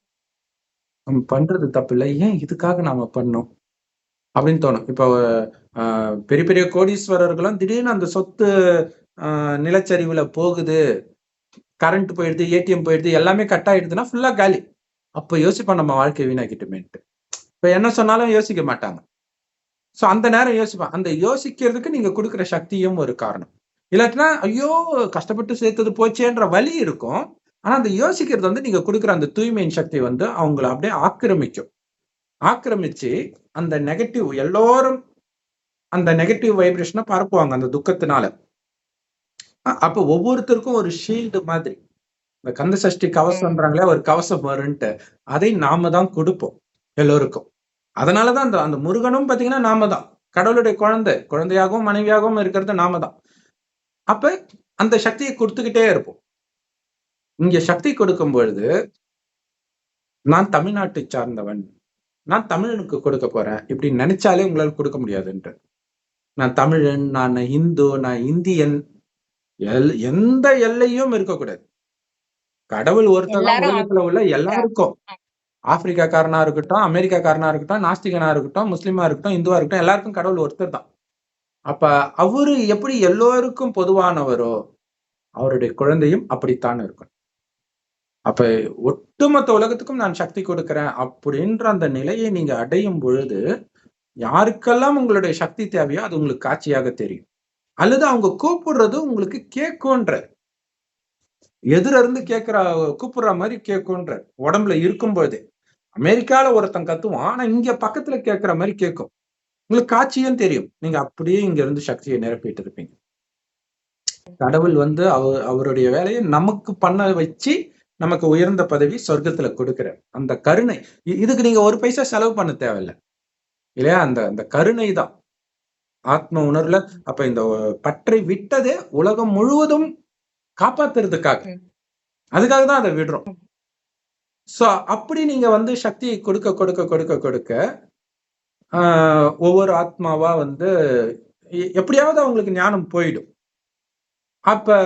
நம்ம பண்றது தப்பு இல்லை, ஏன் இதுக்காக நாம பண்ணோம் அப்படின்னு தோணும். இப்போ பெரிய பெரிய கோடீஸ்வரர்களும் திடீர்னு அந்த சொத்து நிலச்சரிவுல போகுது, கரண்ட் போயிடுது, ஏடிஎம் போயிடுது, எல்லாமே கட் ஆயிடுதுன்னா ஃபுல்லா காலி. அப்ப யோசிப்போம் நம்ம வாழ்க்கை வீணாக்கிட்டுமேன்ட்டு. இப்ப என்ன சொன்னாலும் யோசிக்க மாட்டாங்க. சோ அந்த நேரம் யோசிப்பேன். அந்த யோசிக்கிறதுக்கு நீங்க கொடுக்குற சக்தியும் ஒரு காரணம். இல்லாட்டினா ஐயோ கஷ்டப்பட்டு சேர்த்தது போச்சேன்ற வலி இருக்கும். ஆனா அந்த யோசிக்கிறது வந்து நீங்க கொடுக்குற அந்த தூய்மையின் சக்தி வந்து அவங்கள அப்படியே ஆக்கிரமிக்கும். ஆக்கிரமிச்சு அந்த நெகட்டிவ் எல்லோரும் அந்த நெகட்டிவ் வைப்ரேஷனை பரப்புவாங்க அந்த துக்கத்தினால. அப்ப ஒவ்வொருத்தருக்கும் ஒரு ஷீல்டு மாதிரி, இந்த கந்த சஷ்டி கவசம்ன்றாங்களே ஒரு கவசம் வரும்ட்டு, அதை நாம தான் கொடுப்போம் எல்லோருக்கும். அதனாலதான் அந்த அந்த முருகனும் பாத்தீங்கன்னா நாம தான், கடவுளுடைய குழந்தையாகவும் மனைவியாகவும் இருக்கிறது நாம தான். அப்ப அந்த சக்தியை கொடுத்துக்கிட்டே இருப்போம். இங்க சக்தி கொடுக்கும் பொழுது நான் தமிழ்நாட்டை சார்ந்தவன், நான் தமிழனுக்கு கொடுக்க போறேன் இப்படி நினைச்சாலே உங்களால கொடுக்க முடியாதுன்ற. நான் தமிழன், நான் இந்து, நான் இந்தியன், எந்த எல்லையும் இருக்கக்கூடாது. கடவுள் ஒருத்தர் தான் உலகத்துல உள்ள எல்லாருக்கும். ஆப்பிரிக்காக்காரனா இருக்கட்டும், அமெரிக்காக்காரனா இருக்கட்டும், நாஸ்திகனா இருக்கட்டும், முஸ்லிமா இருக்கட்டும், இந்துவா இருக்கட்டும், எல்லாருக்கும் கடவுள் ஒருத்தர் தான். அப்ப அவரு எப்படி எல்லோருக்கும் பொதுவானவரோ அவருடைய குழந்தையும் அப்படித்தான் இருக்கும். அப்ப ஒட்டுமொத்த உலகத்துக்கும் நான் சக்தி கொடுக்கிறேன் அப்படின்ற அந்த நிலையை நீங்க அடையும் பொழுது யாருக்கெல்லாம் உங்களுடைய சக்தி தேவையோ அது உங்களுக்கு காட்சியாக தெரியும். அல்லது அவங்க கூப்பிடுறது உங்களுக்கு கேட்கும்ன்ற, எதிர இருந்து கூப்பிடுற மாதிரி கேட்கும்ன்ற, உடம்புல இருக்கும் பொழுதே. அமெரிக்கால ஒருத்தன் கத்துவான், ஆனா இங்க பக்கத்துல கேட்கிற மாதிரி கேட்கும். உங்களுக்கு காட்சியும் தெரியும். நீங்க அப்படியே இங்க இருந்து சக்தியை நிரப்பிட்டு இருப்பீங்க. கடவுள் வந்து அவருடைய வேலையை நமக்கு பண்ண வச்சு நமக்கு உயர்ந்த பதவி சொர்க்கத்துல கொடுக்கிறார். அந்த கருணை, இதுக்கு நீங்க ஒரு பைசா செலவு பண்ண தேவையில்லை இல்லையா? அந்த அந்த கருணை தான் ஆத்ம உணர்வுல. அப்ப இந்த பற்றை விட்டதே உலகம் முழுவதும் காப்பாத்துறதுக்காக, அதுக்காக தான் அதை விடுறோம். சோ அப்படி நீங்க வந்து சக்தியை கொடுக்க கொடுக்க கொடுக்க கொடுக்க ஒவ்வொரு ஆத்மாவா வந்து எப்படியாவது அவங்களுக்கு ஞானம் போயிடும். அப்ப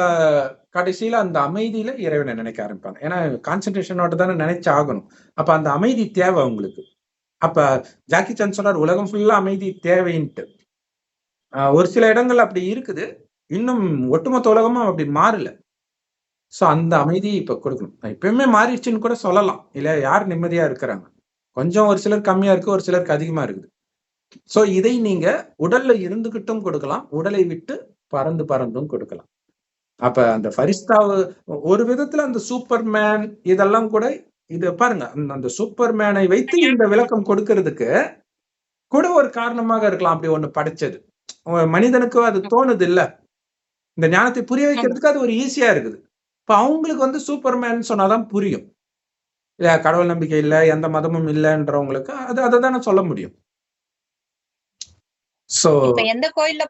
கடைசியில அந்த அமைதியில இறைவனை நினைக்க ஆரம்பிப்பாங்க. ஏன்னா கான்சென்ட்ரேஷனோட தானே நினைச்சு ஆகணும். அப்ப அந்த அமைதி தேவை அவங்களுக்கு. அப்ப ஜாக்கி சான் சொல்றார் உலகம் ஃபுல்லா அமைதி தேவைன்ட்டு. ஒரு சில இடங்கள் அப்படி இருக்குது, இன்னும் ஒட்டுமொத்த உலகமும் அப்படி மாறல. சோ அந்த அமைதியை இப்ப கொடுக்கணும். எப்பயுமே மாறிடுச்சுன்னு கூட சொல்லலாம் இல்ல. யார் நிம்மதியா இருக்கிறாங்க? கொஞ்சம் ஒரு சிலர் கம்மியா இருக்கு, ஒரு சிலருக்கு அதிகமா இருக்குது. சோ இதை நீங்க உடல்ல இருந்துகிட்டும் கொடுக்கலாம், உடலை விட்டு பறந்து பறந்தும் கொடுக்கலாம். அப்ப அந்த ஃபரிஸ்தாவு ஒரு விதத்துல அந்த சூப்பர்மேன் இதெல்லாம் கூட, இது பாருங்க, அந்த சூப்பர்மேனை வைத்து இந்த விளக்கம் கொடுக்கிறதுக்கு கூட ஒரு காரணமாக இருக்கலாம். அப்படி ஒண்ணு படைச்சது மனிதனுக்கு அது தோணுது இல்ல, இந்த ஞானத்தை புரிய வைக்கிறதுக்கு அது ஒரு ஈஸியா இருக்குது. இப்ப அவங்களுக்கு வந்து சூப்பர்மேன் சொன்னாதான் புரியும் இல்ல. கடவுள் நம்பிக்கை இல்ல, எந்த மதமும் இல்லைன்றவங்களுக்கு அது அததானே சொல்ல முடியும். சோ எந்த கோயில்ல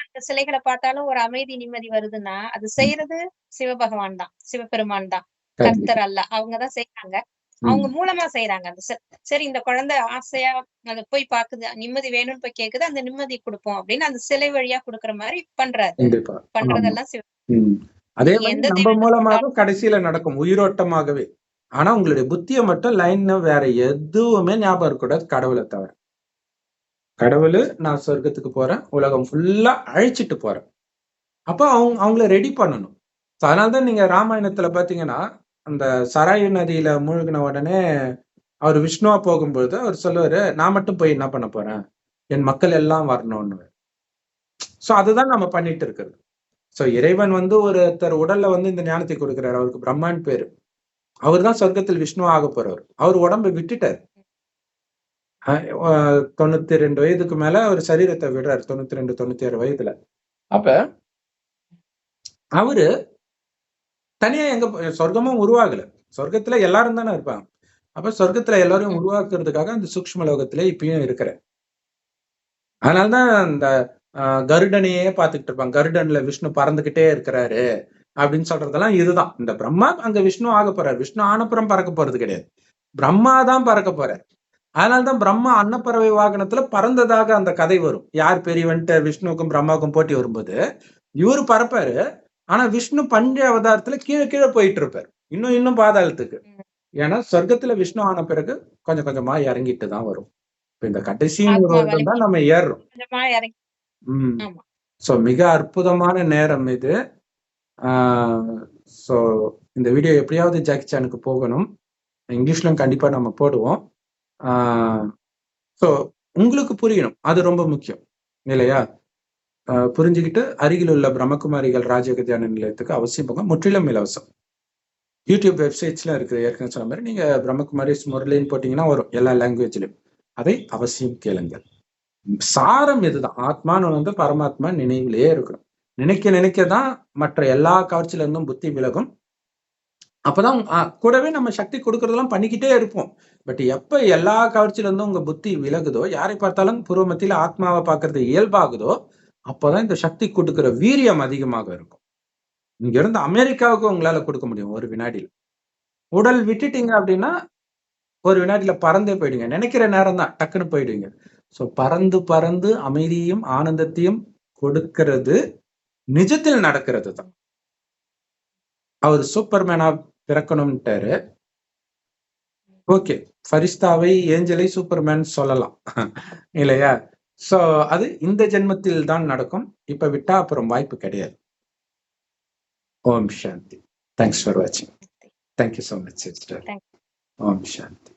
அந்த சிலைகளை பார்த்தாலும் ஒரு அமைதி நிம்மதி வருதுன்னா அது செய்யறது சிவபகவான் தான், சிவபெருமான் தான், கர்த்தர் அல்ல. அவங்கதான் செய்யறாங்க, அவங்க மூலமா செய்யறாங்க. அந்த சரி இந்த குழந்தை ஆசையா அதை போய் பாக்குது, நிம்மதி வேணும்னு போய் கேக்குது, அந்த நிம்மதி கொடுப்போம் அப்படின்னு அந்த சிலை வழியா கொடுக்கற மாதிரி பண்றாரு. பண்றதெல்லாம் அதே மாதிரி நம்ம மூலமாக கடைசியில நடக்கும் உயிரோட்டமாகவே. ஆனா உங்களுடைய புத்திய மட்டும் லைன் வேற எதுவுமே ஞாபகம் இருக்கக்கூடாது கடவுளை தவிர. கடவுள் நான் சொர்க்கத்துக்கு போறேன், உலகம் ஃபுல்லா அழிச்சிட்டு போறேன். அப்ப அவங்கள ரெடி பண்ணணும். அதனால்தான் நீங்க ராமாயணத்துல பாத்தீங்கன்னா அந்த சராயு நதியில மூழ்கின உடனே அவர் விஷ்ணுவா போகும்போது அவர் சொல்லுவாரு, நான் மட்டும் போய் என்ன பண்ண போறேன், என் மக்கள் எல்லாம் வரணும்னு. சோ அதுதான் நம்ம பண்ணிட்டு இருக்கிறது. சோ இறைவன் வந்து ஒருத்தர் உடல்ல வந்து இந்த ஞானத்தை கொடுக்கிறார். அவருக்கு பிரம்மான் பேரு. அவர் தான் சொர்க்கத்தில் விஷ்ணு ஆக போறவர். அவர் உடம்பை விட்டுட்டார். 92 வயதுக்கு மேல அவர் சரீரத்தை விடுறாரு. 92, 96 வயதுல. அப்ப அவரு தனியா எங்க சொர்க்கமும் உருவாகல. சொர்க்கத்துல எல்லாரும் தானே இருப்பாங்க. அப்ப சொர்க்கத்துல எல்லாரையும் உருவாக்குறதுக்காக அந்த சூக்ஷ்ம லோகத்திலே இப்பயும் இருக்கிறேன். அதனாலதான் இந்த கருடனையே பார்த்துக்கிட்டு இருப்பாங்க. கருடன்ல விஷ்ணு பறந்துகிட்டே இருக்கிறாரு அப்படின்னு சொல்றதெல்லாம் இதுதான். இந்த பிரம்மா அங்க விஷ்ணு ஆக போறாரு. விஷ்ணு ஆனப்புறம் பறக்க போறது கிடையாது. பிரம்மா தான் பறக்க போறார். அதனாலதான் பிரம்மா அன்னப்பறவை வாகனத்துல பறந்ததாக அந்த கதை வரும். யார் பெரியவன்ட்டு விஷ்ணுவுக்கும் பிரம்மாவுக்கும் போட்டி வரும்போது இவரு பறப்பாரு. ஆனா விஷ்ணு பஞ்ச அவதாரத்துல கீழே கீழே போயிட்டு இருப்பாரு. இன்னும் பாதாளத்துக்கு. ஏன்னா சொர்க்கத்துல விஷ்ணு ஆன பிறகு கொஞ்சம் கொஞ்சமா இறங்கிட்டு தான் வரும். இப்ப இந்த கடைசி வருடம் தான் நம்ம ஏறுறோம். சோ மிக அற்புதமான நேரம் இது. சோ இந்த வீடியோ எப்படியாவது ஜாக்கி சானுக்கு போகணும். இங்கிலீஷ்லயும் கண்டிப்பா நம்ம போடுவோம். சோ உங்களுக்கு புரியணும், அது ரொம்ப முக்கியம் இல்லையா? புரிஞ்சுக்கிட்டு அருகில் உள்ள பிரம்மகுமாரிகள் ராஜயோக தியான நிலையத்துக்கு அவசியம் போங்க. முற்றிலும் இலவசம். யூடியூப் வெப்சைட்ஸ்ல இருக்கு. ஏற்கனவே சொன்ன மாதிரி நீங்க பிரம்மகுமாரிஸ் முரளின்னு போட்டீங்கன்னா வரும் எல்லா லாங்குவேஜ்லயும். அதை அவசியம் கேளுங்கள். சாரம் இதுதான். ஆத்மான்னு பரமாத்மா நினைவிலேயே இருக்கணும். நினைக்கதான் மற்ற எல்லா கவர்ச்சியில இருந்தும் புத்தி விலகும். அப்பதான் கூடவே நம்ம சக்தி கொடுக்கறதெல்லாம் பண்ணிக்கிட்டே இருப்போம். பட் எப்ப எல்லா கவர்ச்சியில இருந்தும் உங்க புத்தி விலகுதோ, யாரை பார்த்தாலும் பூர்வ மத்தியில ஆத்மாவை பார்க்கறது இயல்பாகுதோ, அப்பதான் இந்த சக்தி கொடுக்கிற வீரியம் அதிகமாக இருக்கும். இங்க இருந்து அமெரிக்காவுக்கு உங்களால கொடுக்க முடியும் ஒரு வினாடியில். உடல் விட்டுட்டீங்க அப்படின்னா ஒரு வினாடியில பறந்தே போயிடுங்க. நினைக்கிற நேரம் தான் டக்குன்னு போயிடுங்க. சோ பறந்து பறந்து அமைதியும் ஆனந்தத்தையும் கொடுக்கிறது நிஜத்தில் நடக்கிறது தான். அவர் சூப்பர்மேனா பிறக்கணும்ட்டாரு. ஓகே, ஃபரிஸ்தாவை ஏஞ்சலை சூப்பர்மேன் சொல்லலாம் இல்லையா? சோ அது இந்த ஜென்மத்தில் தான் நடக்கும். இப்ப விட்டா அப்புறம் வாய்ப்பு கிடையாது. ஓம் சாந்தி. தேங்க்ஸ் ஃபார் வாட்சிங். Thank you so much, sister. Om Shanti.